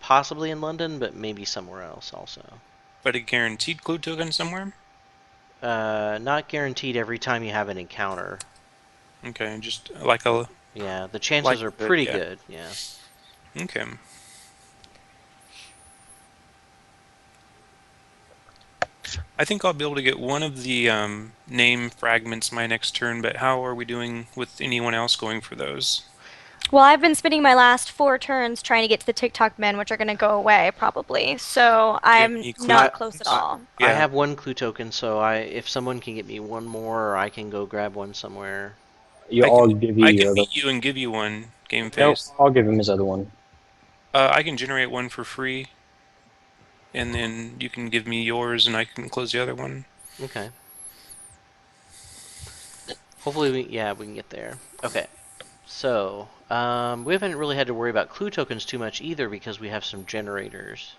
[SPEAKER 1] Possibly in London, but maybe somewhere else also.
[SPEAKER 5] But a guaranteed clue token somewhere?
[SPEAKER 1] Not guaranteed every time you have an encounter.
[SPEAKER 5] Okay, just like a...
[SPEAKER 1] Yeah, the chances are pretty
[SPEAKER 5] yeah.
[SPEAKER 1] good, yeah.
[SPEAKER 5] Okay. I think I'll be able to get one of the name fragments my next turn, but how are we doing with anyone else going for those?
[SPEAKER 2] Well, I've been spending my last 4 turns trying to get to the TikTok men, which are going to go away probably. So I'm
[SPEAKER 5] any clue
[SPEAKER 2] not
[SPEAKER 5] tokens?
[SPEAKER 2] close at all.
[SPEAKER 1] I
[SPEAKER 5] Yeah.
[SPEAKER 1] have 1 clue token, so if someone can get me 1 more, or I can go grab one somewhere.
[SPEAKER 3] I'll give you
[SPEAKER 5] I
[SPEAKER 3] your
[SPEAKER 5] can
[SPEAKER 3] other.
[SPEAKER 5] beat you and give you one game
[SPEAKER 3] Nope,
[SPEAKER 5] phase.
[SPEAKER 3] I'll give him his other one.
[SPEAKER 5] I can generate one for free, and then you can give me yours, and I can close the other one.
[SPEAKER 1] Okay. Hopefully, we can get there. Okay. So, we haven't really had to worry about clue tokens too much either because we have some generators.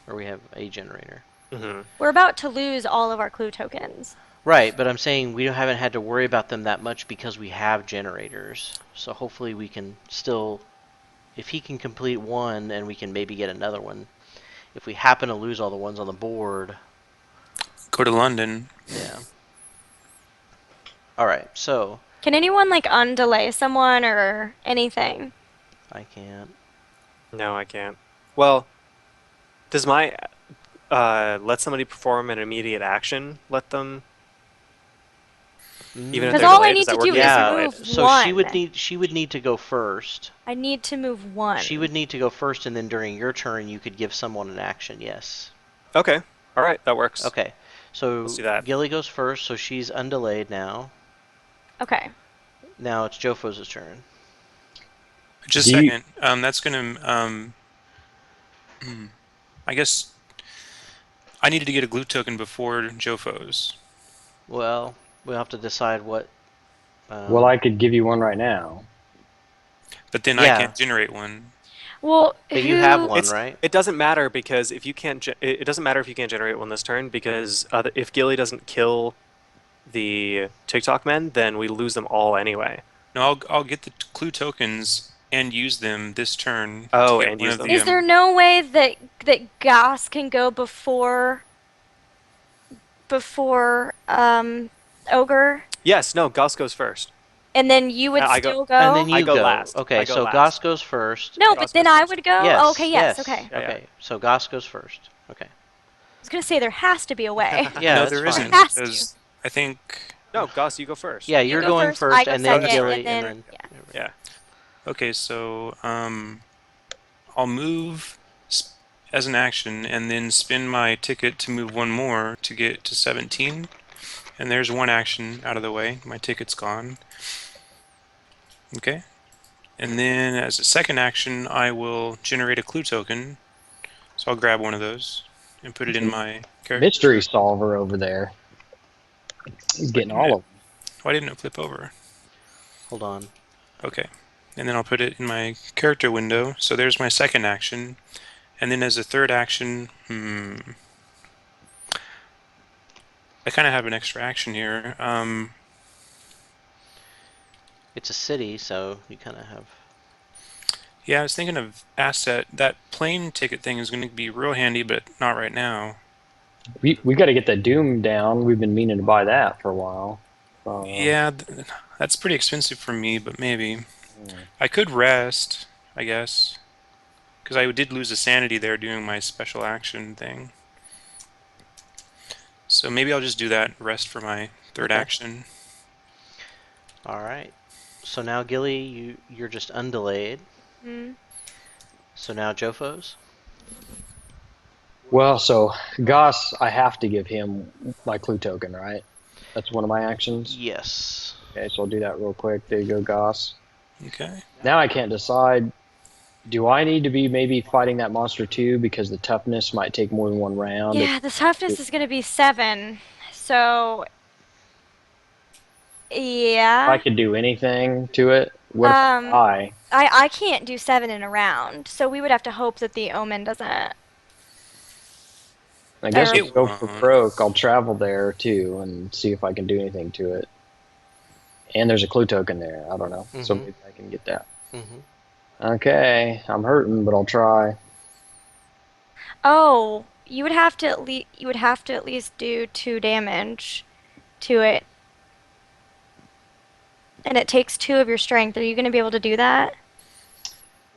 [SPEAKER 1] Or we have a generator.
[SPEAKER 4] Mm-hmm.
[SPEAKER 2] We're about to lose all of our clue tokens.
[SPEAKER 1] Right, but I'm saying we haven't had to worry about them that much because we have generators. So hopefully we can still, if he can complete one and we can maybe get another one. If we happen to lose all the ones on the board.
[SPEAKER 5] Go to London.
[SPEAKER 1] Yeah. Alright, so.
[SPEAKER 2] Can anyone like undelay someone or anything?
[SPEAKER 1] I can't.
[SPEAKER 4] No, I can't. Well, does my let somebody perform an immediate action let them? Even if
[SPEAKER 2] Because
[SPEAKER 4] they're
[SPEAKER 2] all I
[SPEAKER 4] delayed,
[SPEAKER 2] need
[SPEAKER 4] does that
[SPEAKER 2] to
[SPEAKER 4] work
[SPEAKER 2] do
[SPEAKER 4] if
[SPEAKER 2] is
[SPEAKER 4] they're
[SPEAKER 1] Yeah,
[SPEAKER 4] delayed?
[SPEAKER 2] move
[SPEAKER 1] so
[SPEAKER 2] one.
[SPEAKER 1] she would need to go first.
[SPEAKER 2] I need to move one.
[SPEAKER 1] She would need to go first, and then during your turn, you could give someone an action. Yes.
[SPEAKER 4] Okay. All right, that works.
[SPEAKER 1] Okay. So
[SPEAKER 4] Let's do that.
[SPEAKER 1] Gilly goes first, so she's undelayed now.
[SPEAKER 2] Okay.
[SPEAKER 1] Now it's Jofo's turn.
[SPEAKER 5] Just a
[SPEAKER 3] Do you-
[SPEAKER 5] second. That's gonna I guess I needed to get a glue token before Jofo's.
[SPEAKER 1] Well, we'll have to decide what.
[SPEAKER 3] Well, I could give you one right now.
[SPEAKER 5] But then
[SPEAKER 1] Yeah.
[SPEAKER 5] I can't generate one.
[SPEAKER 2] Well,
[SPEAKER 1] But you have
[SPEAKER 2] who-
[SPEAKER 1] one, right?
[SPEAKER 4] It doesn't matter because if you can't, it doesn't matter if you can't generate one this turn because if Gilly doesn't kill the TikTok men, then we lose them all anyway.
[SPEAKER 5] No, I'll get the clue tokens and use them this turn.
[SPEAKER 4] Oh,
[SPEAKER 5] to get
[SPEAKER 4] and
[SPEAKER 5] one
[SPEAKER 4] use
[SPEAKER 5] of
[SPEAKER 4] them.
[SPEAKER 5] the,
[SPEAKER 2] Is there no way that Gas can go before Ogre,
[SPEAKER 4] Yes, no, Gus goes first.
[SPEAKER 2] and then you would
[SPEAKER 4] I go-
[SPEAKER 2] still go?
[SPEAKER 1] And then you
[SPEAKER 4] I go last.
[SPEAKER 1] Okay,
[SPEAKER 4] I go
[SPEAKER 1] so
[SPEAKER 4] last.
[SPEAKER 1] Goss goes first.
[SPEAKER 2] No,
[SPEAKER 4] Gus
[SPEAKER 2] but then
[SPEAKER 4] goes
[SPEAKER 2] I
[SPEAKER 4] first.
[SPEAKER 2] would go.
[SPEAKER 1] Yes.
[SPEAKER 2] Oh, okay. Yes.
[SPEAKER 1] Yes.
[SPEAKER 2] Okay.
[SPEAKER 4] Yeah, yeah.
[SPEAKER 1] Okay. So Goss goes first. Okay.
[SPEAKER 2] I was gonna say there has to be a way.
[SPEAKER 1] Yeah,
[SPEAKER 5] no,
[SPEAKER 1] that's
[SPEAKER 5] there
[SPEAKER 1] fine.
[SPEAKER 5] isn't.
[SPEAKER 2] Has to.
[SPEAKER 5] Because I think.
[SPEAKER 4] No, Gus, you go first.
[SPEAKER 1] Yeah,
[SPEAKER 2] You
[SPEAKER 1] you're
[SPEAKER 2] go
[SPEAKER 1] going
[SPEAKER 2] first,
[SPEAKER 1] first,
[SPEAKER 2] I go
[SPEAKER 1] and then
[SPEAKER 2] second,
[SPEAKER 1] Gilly,
[SPEAKER 2] and then-
[SPEAKER 1] and then.
[SPEAKER 4] Yeah.
[SPEAKER 5] Okay, so I'll move as an action and then spend my ticket to move one more to get to 17. And there's one action out of the way. My ticket's gone. Okay. And then as a second action, I will generate a clue token. So I'll grab one of those and put it in my character.
[SPEAKER 3] Mystery solver over there. He's getting all of them.
[SPEAKER 5] Why didn't it flip over?
[SPEAKER 1] Hold on.
[SPEAKER 5] Okay. And then I'll put it in my character window. So there's my second action. And then as a third action, I kind of have an extra action here.
[SPEAKER 1] It's a city, so you kind of have.
[SPEAKER 5] Yeah, I was thinking of asset. That plane ticket thing is going to be real handy, but not right now.
[SPEAKER 3] We got to get that Doom down. We've been meaning to buy that for a while.
[SPEAKER 5] Yeah, that's pretty expensive for me, but maybe. I could rest, I guess. Because I did lose a sanity there doing my special action thing. So maybe I'll just do that, rest for my third
[SPEAKER 1] Okay.
[SPEAKER 5] action.
[SPEAKER 1] All right. So now Gilly, you're just undelayed.
[SPEAKER 2] Hmm.
[SPEAKER 1] So now Jofo's.
[SPEAKER 3] Well, so Goss, I have to give him my clue token, right? That's one of my actions.
[SPEAKER 1] Yes.
[SPEAKER 3] Okay, so I'll do that real quick. There you go, Goss.
[SPEAKER 5] Okay.
[SPEAKER 3] Now I can't decide. Do I need to be maybe fighting that monster too because the toughness might take more than one round?
[SPEAKER 2] Yeah, the toughness is gonna be 7. So.
[SPEAKER 3] If I
[SPEAKER 2] Yeah.
[SPEAKER 3] could do anything to it, What if
[SPEAKER 2] Um,
[SPEAKER 3] I?
[SPEAKER 2] I can't do 7 in a round, so we would have to hope that the omen doesn't.
[SPEAKER 3] I guess
[SPEAKER 2] It
[SPEAKER 3] let's go for
[SPEAKER 5] won't.
[SPEAKER 3] Croak. I'll travel there too and see if I can do anything to it. And there's a clue token there. I don't know. So
[SPEAKER 1] Mhm.
[SPEAKER 3] maybe I can get that.
[SPEAKER 1] Mhm.
[SPEAKER 3] Okay, I'm hurting, but I'll try.
[SPEAKER 2] Oh, you would have to at least do 2 damage to it, and it takes 2 of your strength. Are you going to be able to do that?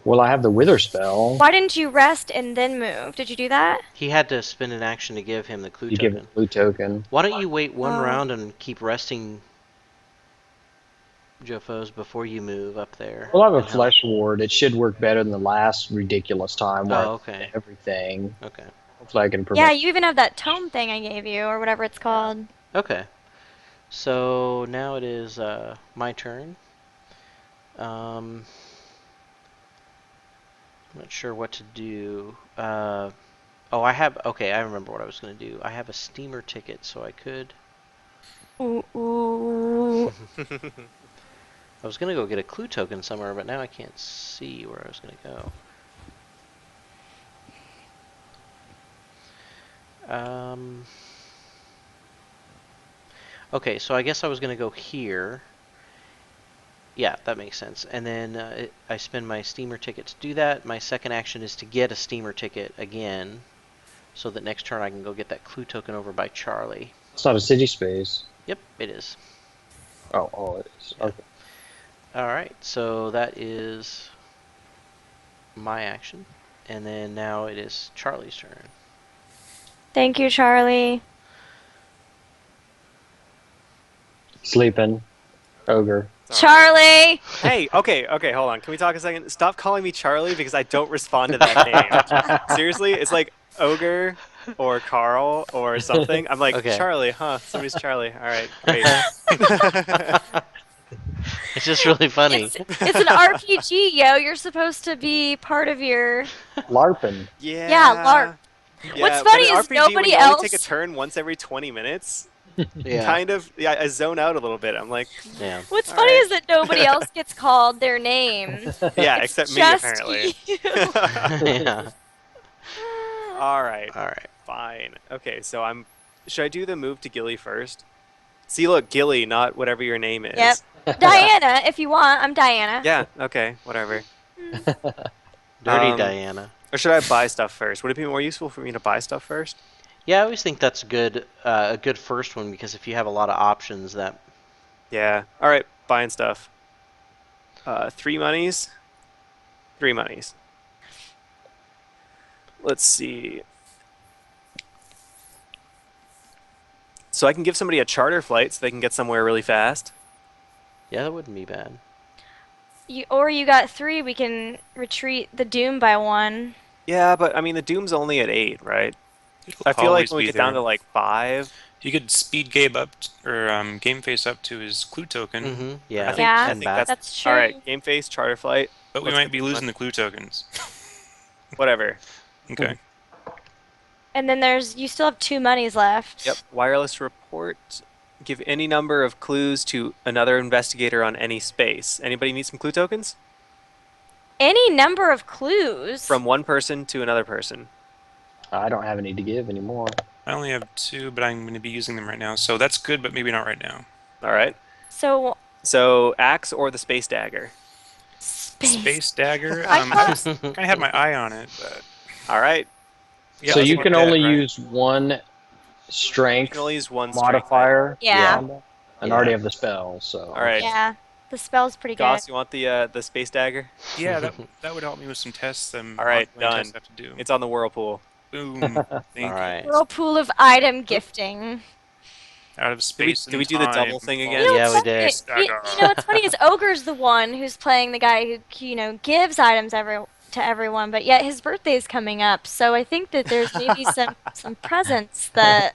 [SPEAKER 3] Well, I have the Wither spell.
[SPEAKER 2] Why didn't you rest and then move? Did you do that?
[SPEAKER 1] He had to spend an action to give him the clue
[SPEAKER 3] You give a
[SPEAKER 1] token.
[SPEAKER 3] clue token.
[SPEAKER 1] Why don't you wait one
[SPEAKER 2] Oh.
[SPEAKER 1] round and keep resting, Jofos, before you move up there?
[SPEAKER 3] Well, I have a
[SPEAKER 1] and help?
[SPEAKER 3] flesh ward. It should work better than the last ridiculous time where
[SPEAKER 1] Oh,
[SPEAKER 3] I
[SPEAKER 1] okay.
[SPEAKER 3] did everything.
[SPEAKER 1] Okay.
[SPEAKER 3] Hopefully, I can
[SPEAKER 2] Yeah,
[SPEAKER 3] prevent.
[SPEAKER 2] you even have that tome thing I gave you, or whatever it's called.
[SPEAKER 1] Okay. So now it is my turn. I'm not sure what to do. Oh, I have. Okay, I remember what I was going to do. I have a steamer ticket, so I could.
[SPEAKER 2] Ooh, ooh.
[SPEAKER 1] I was going to go get a clue token somewhere, but now I can't see where I was going to go. Okay, so I guess I was going to go here. Yeah, that makes sense. And then I spend my steamer ticket to do that. My second action is to get a steamer ticket again, so that next turn I can go get that clue token over by Charlie.
[SPEAKER 3] It's not a city space.
[SPEAKER 1] Yep, it is.
[SPEAKER 3] Oh, it is.
[SPEAKER 1] Yeah.
[SPEAKER 3] Okay.
[SPEAKER 1] Alright, so that is my action. And then now it is Charlie's turn.
[SPEAKER 2] Thank you, Charlie.
[SPEAKER 3] Sleeping. Ogre.
[SPEAKER 2] Charlie!
[SPEAKER 4] Hey, okay, hold on. Can we talk a second? Stop calling me Charlie because I don't respond to that name. Seriously, it's like Ogre or Carl or something. I'm like,
[SPEAKER 1] Okay.
[SPEAKER 4] Charlie, huh? Somebody's Charlie. All right, great.
[SPEAKER 1] It's just really funny.
[SPEAKER 2] It's an RPG, yo. You're supposed to be part of your...
[SPEAKER 3] LARPing.
[SPEAKER 4] Yeah.
[SPEAKER 2] LARP.
[SPEAKER 4] Yeah,
[SPEAKER 2] What's
[SPEAKER 4] but
[SPEAKER 2] funny
[SPEAKER 4] in
[SPEAKER 2] is
[SPEAKER 4] RPG,
[SPEAKER 2] nobody
[SPEAKER 4] when you only take a
[SPEAKER 2] else-
[SPEAKER 4] turn once every 20 minutes,
[SPEAKER 1] Yeah.
[SPEAKER 4] kind of, yeah, I zone out a little bit. I'm like,
[SPEAKER 1] Yeah.
[SPEAKER 2] What's
[SPEAKER 4] All
[SPEAKER 2] funny
[SPEAKER 4] right.
[SPEAKER 2] is that nobody else gets called their name.
[SPEAKER 4] yeah,
[SPEAKER 2] It's
[SPEAKER 4] except me
[SPEAKER 2] just
[SPEAKER 4] apparently.
[SPEAKER 2] you.
[SPEAKER 1] Yeah.
[SPEAKER 4] All right,
[SPEAKER 1] Alright.
[SPEAKER 4] fine. Okay, so should I do the move to Gilly first? See, look, Gilly, not whatever your name is.
[SPEAKER 2] Yep. Diana, if you want. I'm Diana.
[SPEAKER 4] Yeah, okay, whatever.
[SPEAKER 1] Dirty
[SPEAKER 4] Um,
[SPEAKER 1] Diana.
[SPEAKER 4] Or should I buy stuff first? Would it be more useful for me to buy stuff first?
[SPEAKER 1] Yeah, I always think that's good. A good first one, because if you have a lot of options, that
[SPEAKER 4] Yeah. All right, buying stuff. 3 monies. 3 monies. Let's see. So I can give somebody a charter flight so they can get somewhere really fast.
[SPEAKER 1] yeah, that wouldn't be bad.
[SPEAKER 2] You got 3, we can retreat the Doom by 1.
[SPEAKER 4] Yeah, but I mean the Doom's only at 8, right?
[SPEAKER 5] It'll
[SPEAKER 4] I feel like
[SPEAKER 5] always
[SPEAKER 4] when we
[SPEAKER 5] be
[SPEAKER 4] get down
[SPEAKER 5] there.
[SPEAKER 4] to like 5.
[SPEAKER 5] You could speed Gabe up, or Game Face up to his clue token,
[SPEAKER 1] Mm-hmm. Yeah.
[SPEAKER 2] Yeah,
[SPEAKER 1] and back.
[SPEAKER 2] That's true.
[SPEAKER 4] All right, game face, charter flight,
[SPEAKER 5] but we
[SPEAKER 4] Let's
[SPEAKER 5] might
[SPEAKER 4] get
[SPEAKER 5] be
[SPEAKER 4] the
[SPEAKER 5] losing
[SPEAKER 4] money.
[SPEAKER 5] the clue tokens.
[SPEAKER 4] whatever.
[SPEAKER 5] Okay.
[SPEAKER 2] And then you still have 2 monies left.
[SPEAKER 4] Yep. Wireless report. Give any number of clues to another investigator on any space. Anybody need some clue tokens?
[SPEAKER 2] Any number of clues.
[SPEAKER 4] From one person to another person.
[SPEAKER 3] I don't have any to give anymore.
[SPEAKER 5] I only have 2, but I'm going to be using them right now, so that's good, but maybe not right now.
[SPEAKER 4] All right.
[SPEAKER 2] So
[SPEAKER 4] So axe or the space dagger.
[SPEAKER 5] Space dagger.
[SPEAKER 2] I
[SPEAKER 5] I kind of had my eye on it, but
[SPEAKER 4] All right.
[SPEAKER 5] yeah,
[SPEAKER 3] So
[SPEAKER 5] let's
[SPEAKER 3] you
[SPEAKER 5] look
[SPEAKER 3] can
[SPEAKER 5] at it,
[SPEAKER 3] only
[SPEAKER 5] right?
[SPEAKER 3] use one
[SPEAKER 4] You
[SPEAKER 3] strength
[SPEAKER 4] can only use one strength.
[SPEAKER 3] modifier.
[SPEAKER 2] Yeah.
[SPEAKER 3] And I
[SPEAKER 1] Yeah.
[SPEAKER 3] already have the spell, so.
[SPEAKER 4] All right.
[SPEAKER 2] Yeah. The spell's pretty good.
[SPEAKER 4] Goss, you want the space dagger?
[SPEAKER 5] Yeah, that would help me with some tests.
[SPEAKER 4] All right,
[SPEAKER 5] ongoing
[SPEAKER 4] done.
[SPEAKER 5] tests I have to do.
[SPEAKER 4] It's on the whirlpool.
[SPEAKER 5] Boom. Thank you.
[SPEAKER 1] Alright.
[SPEAKER 2] Whirlpool of item gifting.
[SPEAKER 5] Out of space.
[SPEAKER 4] Did we do the
[SPEAKER 5] and time.
[SPEAKER 4] double thing
[SPEAKER 5] Oh,
[SPEAKER 4] again?
[SPEAKER 2] You know
[SPEAKER 1] Yeah,
[SPEAKER 2] what's
[SPEAKER 1] we
[SPEAKER 2] funny?
[SPEAKER 1] did.
[SPEAKER 2] You know what's funny is Ogre's the one who's playing the guy who gives items to everyone, but yet his birthday is coming up, so I think that there's maybe some presents that.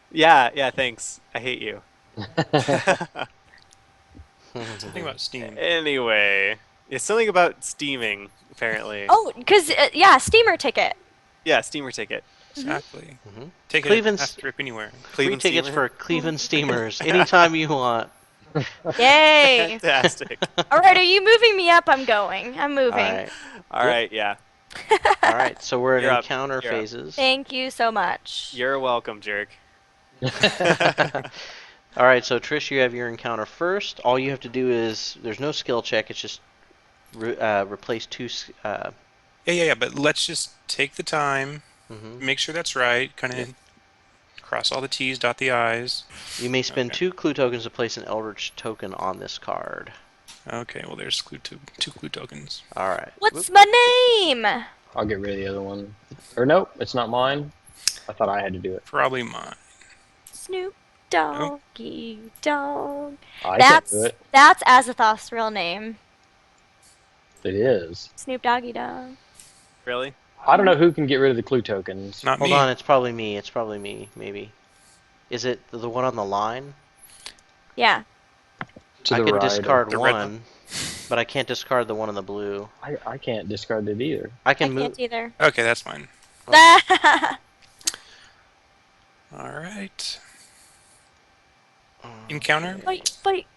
[SPEAKER 4] Yeah, thanks. I hate you.
[SPEAKER 5] Something about Steam.
[SPEAKER 4] Anyway, it's something about steaming, apparently.
[SPEAKER 2] Oh, because yeah, steamer ticket.
[SPEAKER 4] Yeah, steamer ticket.
[SPEAKER 5] Exactly.
[SPEAKER 1] Mhm.
[SPEAKER 5] Take
[SPEAKER 1] Cleveland
[SPEAKER 5] a fast trip anywhere.
[SPEAKER 1] Free
[SPEAKER 4] Cleveland
[SPEAKER 1] tickets
[SPEAKER 4] steamer.
[SPEAKER 1] for Cleveland Steamers anytime you want.
[SPEAKER 2] Yay!
[SPEAKER 4] Fantastic.
[SPEAKER 2] All right, are you moving me up? I'm going. I'm
[SPEAKER 1] All
[SPEAKER 2] moving.
[SPEAKER 1] right.
[SPEAKER 4] All right, yeah.
[SPEAKER 1] All right. So we're
[SPEAKER 4] You're
[SPEAKER 1] at
[SPEAKER 4] up.
[SPEAKER 1] encounter
[SPEAKER 4] You're up.
[SPEAKER 1] phases.
[SPEAKER 2] Thank you so much.
[SPEAKER 4] You're welcome, jerk.
[SPEAKER 1] All right. So Trish, you have your encounter first. All you have to do is there's no skill check. It's just replace two.
[SPEAKER 5] Yeah. But let's just take the time,
[SPEAKER 1] Mhm.
[SPEAKER 5] make sure that's right. Kind of cross all the T's, dot the I's.
[SPEAKER 1] You may spend
[SPEAKER 5] Okay.
[SPEAKER 1] 2 clue tokens to place an Eldritch token on this card.
[SPEAKER 5] Okay, well, there's two clue tokens.
[SPEAKER 1] All right.
[SPEAKER 2] What's my name?
[SPEAKER 3] I'll get rid of the other one. Or nope, it's not mine. I thought I had to do it.
[SPEAKER 5] Probably mine.
[SPEAKER 2] Snoop Doggy Dog.
[SPEAKER 3] I can't do it.
[SPEAKER 2] That's Azathoth's real name.
[SPEAKER 3] It is.
[SPEAKER 2] Snoop Doggy Dog.
[SPEAKER 4] Really?
[SPEAKER 3] I don't know who can get rid of the clue tokens.
[SPEAKER 5] Not
[SPEAKER 1] Hold
[SPEAKER 5] me.
[SPEAKER 1] on. It's probably me. It's probably me. Maybe. Is it the one on the line?
[SPEAKER 2] Yeah.
[SPEAKER 3] To
[SPEAKER 1] I
[SPEAKER 3] the
[SPEAKER 1] can
[SPEAKER 3] right.
[SPEAKER 1] discard
[SPEAKER 5] The red
[SPEAKER 1] one, but I can't discard the one in the blue.
[SPEAKER 3] I can't discard it either.
[SPEAKER 1] I
[SPEAKER 2] I
[SPEAKER 1] can move.
[SPEAKER 2] can't either.
[SPEAKER 5] Okay, that's mine. All right. Encounter
[SPEAKER 2] Fight.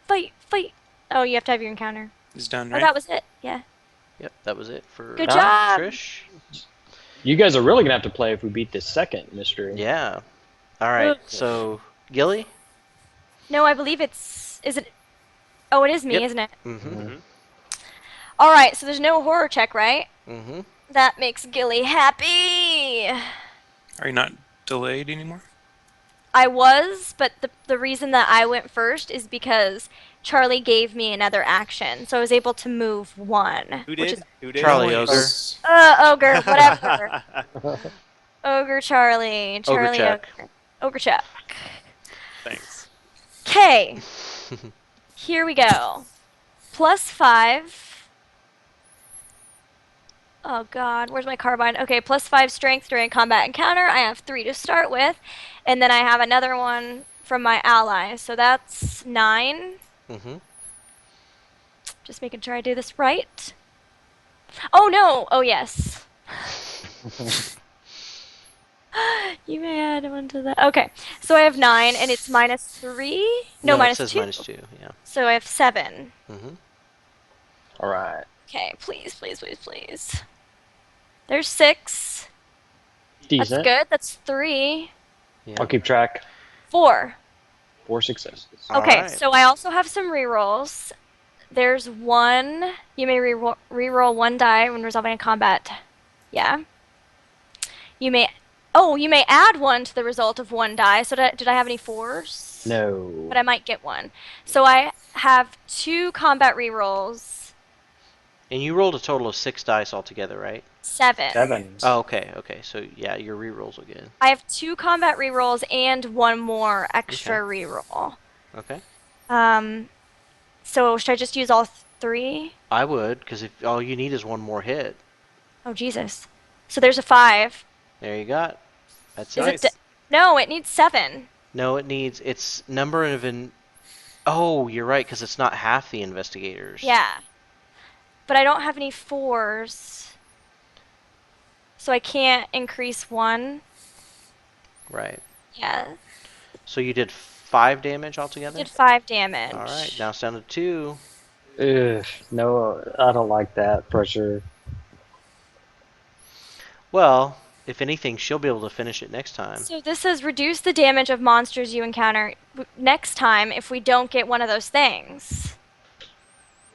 [SPEAKER 2] Oh, you have to have your encounter.
[SPEAKER 5] is done,
[SPEAKER 2] Oh,
[SPEAKER 5] right?
[SPEAKER 2] that was it. Yeah.
[SPEAKER 1] Yep, that was it for
[SPEAKER 2] Good job.
[SPEAKER 1] Trish.
[SPEAKER 3] You guys are really gonna have to play if we beat this second mystery.
[SPEAKER 1] Yeah. All right.
[SPEAKER 2] Ugh.
[SPEAKER 1] So Gilly.
[SPEAKER 2] No, I believe it's. Is it? Oh, it is me,
[SPEAKER 1] Yep.
[SPEAKER 2] isn't it?
[SPEAKER 1] Mm-hmm.
[SPEAKER 2] All right. So there's no horror check, right?
[SPEAKER 1] Mm-hmm.
[SPEAKER 2] That makes Gilly happy.
[SPEAKER 5] Are you not delayed anymore?
[SPEAKER 2] I was, but the reason that I went first is because Charlie gave me another action, so I was able to move one.
[SPEAKER 4] Who
[SPEAKER 2] which
[SPEAKER 4] did?
[SPEAKER 2] is
[SPEAKER 4] Who did?
[SPEAKER 1] Charlie
[SPEAKER 5] Noise.
[SPEAKER 1] Ogre.
[SPEAKER 2] Ogre, whatever. Ogre Charlie. Charlie
[SPEAKER 1] Chuck.
[SPEAKER 2] Ogre. Ogre Chuck.
[SPEAKER 4] Thanks.
[SPEAKER 2] Okay. Here we go. +5. Oh god, where's my carbine? Okay, +5 strength during combat encounter. I have 3 to start with. And then I have another one from my ally. So that's 9.
[SPEAKER 1] Mm-hmm.
[SPEAKER 2] Just making sure I do this right. Oh no! Oh yes. You may add one to that. Okay, so I have 9, and it's -3. No,
[SPEAKER 1] it says
[SPEAKER 2] -2.
[SPEAKER 1] -2. Yeah.
[SPEAKER 2] So I have 7.
[SPEAKER 1] Mm-hmm.
[SPEAKER 3] All right.
[SPEAKER 2] Okay, please. There's 6.
[SPEAKER 3] Decent.
[SPEAKER 2] That's good. That's 3.
[SPEAKER 1] Yeah.
[SPEAKER 3] I'll keep track.
[SPEAKER 2] 4.
[SPEAKER 3] 4 successes.
[SPEAKER 1] All
[SPEAKER 2] Okay,
[SPEAKER 1] right.
[SPEAKER 2] so I also have some rerolls. There's 1. You may reroll 1 die when resolving a combat. Yeah. You may add 1 to the result of 1 die. So did I have any 4s?
[SPEAKER 3] No.
[SPEAKER 2] But I might get 1. So I have 2 combat rerolls.
[SPEAKER 1] And you rolled a total of 6 dice altogether, right?
[SPEAKER 2] 7.
[SPEAKER 3] 7.
[SPEAKER 1] Oh, okay. So yeah, your rerolls are good.
[SPEAKER 2] I have 2 combat rerolls and 1 more extra reroll.
[SPEAKER 1] Okay.
[SPEAKER 2] So should I just use all 3?
[SPEAKER 1] I would, because if all you need is 1 more hit,
[SPEAKER 2] Oh Jesus! So there's a 5.
[SPEAKER 1] there you got. That's
[SPEAKER 2] Is
[SPEAKER 1] it.
[SPEAKER 2] it? No, it needs 7.
[SPEAKER 1] No, it's number of Oh, you're right, because it's not half the investigators.
[SPEAKER 2] Yeah. But I don't have any 4s. So I can't increase 1.
[SPEAKER 1] Right.
[SPEAKER 2] Yeah.
[SPEAKER 1] So you did 5 damage altogether.
[SPEAKER 2] Did 5 damage.
[SPEAKER 1] All right. Now it's down to 2.
[SPEAKER 3] Ugh, no, I don't like that pressure.
[SPEAKER 1] Well, if anything, she'll be able to finish it next time.
[SPEAKER 2] So this says reduce the damage of monsters you encounter next time if we don't get one of those things.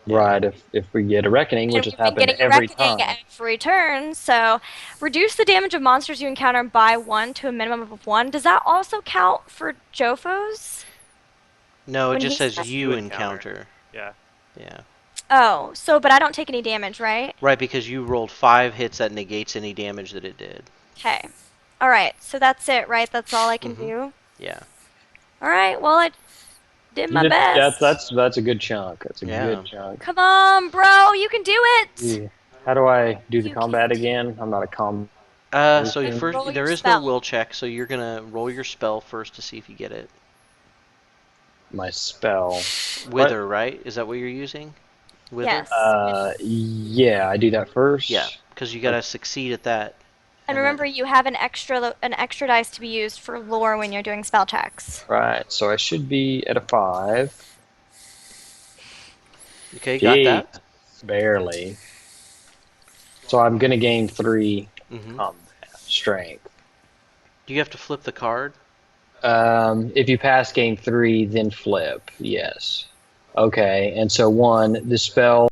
[SPEAKER 3] Right, if we get a reckoning,
[SPEAKER 2] And
[SPEAKER 3] which has
[SPEAKER 2] we've been
[SPEAKER 3] happened
[SPEAKER 2] getting
[SPEAKER 3] every
[SPEAKER 2] reckoning
[SPEAKER 3] time.
[SPEAKER 2] every turn. So reduce the damage of monsters you encounter by 1 to a minimum of 1. Does that also count for Jofo's?
[SPEAKER 1] No, it
[SPEAKER 2] When
[SPEAKER 1] just
[SPEAKER 2] he
[SPEAKER 1] says
[SPEAKER 2] says-
[SPEAKER 1] you
[SPEAKER 4] You
[SPEAKER 1] encounter.
[SPEAKER 4] encounter. Yeah.
[SPEAKER 1] Yeah.
[SPEAKER 2] Oh, so but I don't take any damage, right?
[SPEAKER 1] Right, because you rolled 5 hits that negates any damage that it did.
[SPEAKER 2] Okay. All right. So that's it, right? That's all I can
[SPEAKER 1] Mhm.
[SPEAKER 2] do.
[SPEAKER 1] Yeah.
[SPEAKER 2] All right. Well, I did my best.
[SPEAKER 3] That's a good chunk. That's a
[SPEAKER 1] Yeah.
[SPEAKER 3] good chunk.
[SPEAKER 2] Come on, bro. You can do it.
[SPEAKER 3] Yeah. How do I do the
[SPEAKER 2] You
[SPEAKER 3] combat
[SPEAKER 2] can't.
[SPEAKER 3] again? I'm not a com.
[SPEAKER 1] So
[SPEAKER 3] Then
[SPEAKER 1] first,
[SPEAKER 2] roll
[SPEAKER 1] there
[SPEAKER 2] your
[SPEAKER 1] is no
[SPEAKER 2] spell.
[SPEAKER 1] will check, so you're gonna roll your spell first to see if you get it.
[SPEAKER 3] My spell.
[SPEAKER 1] Wither, right? Is that what you're using? Wither?
[SPEAKER 2] Yes.
[SPEAKER 3] Yeah, I do that first.
[SPEAKER 1] Yeah, because you gotta succeed at that.
[SPEAKER 2] And
[SPEAKER 1] then-
[SPEAKER 2] remember, you have an extra dice to be used for lore when you're doing spell checks.
[SPEAKER 3] Right. So I should be at a 5.
[SPEAKER 1] Okay, got that.
[SPEAKER 3] Jeez, barely. So I'm going to gain 3
[SPEAKER 1] Mm-hmm.
[SPEAKER 3] strength.
[SPEAKER 1] Do you have to flip the card?
[SPEAKER 3] If you pass gain 3, then flip. Yes. Okay, and so 1, the spell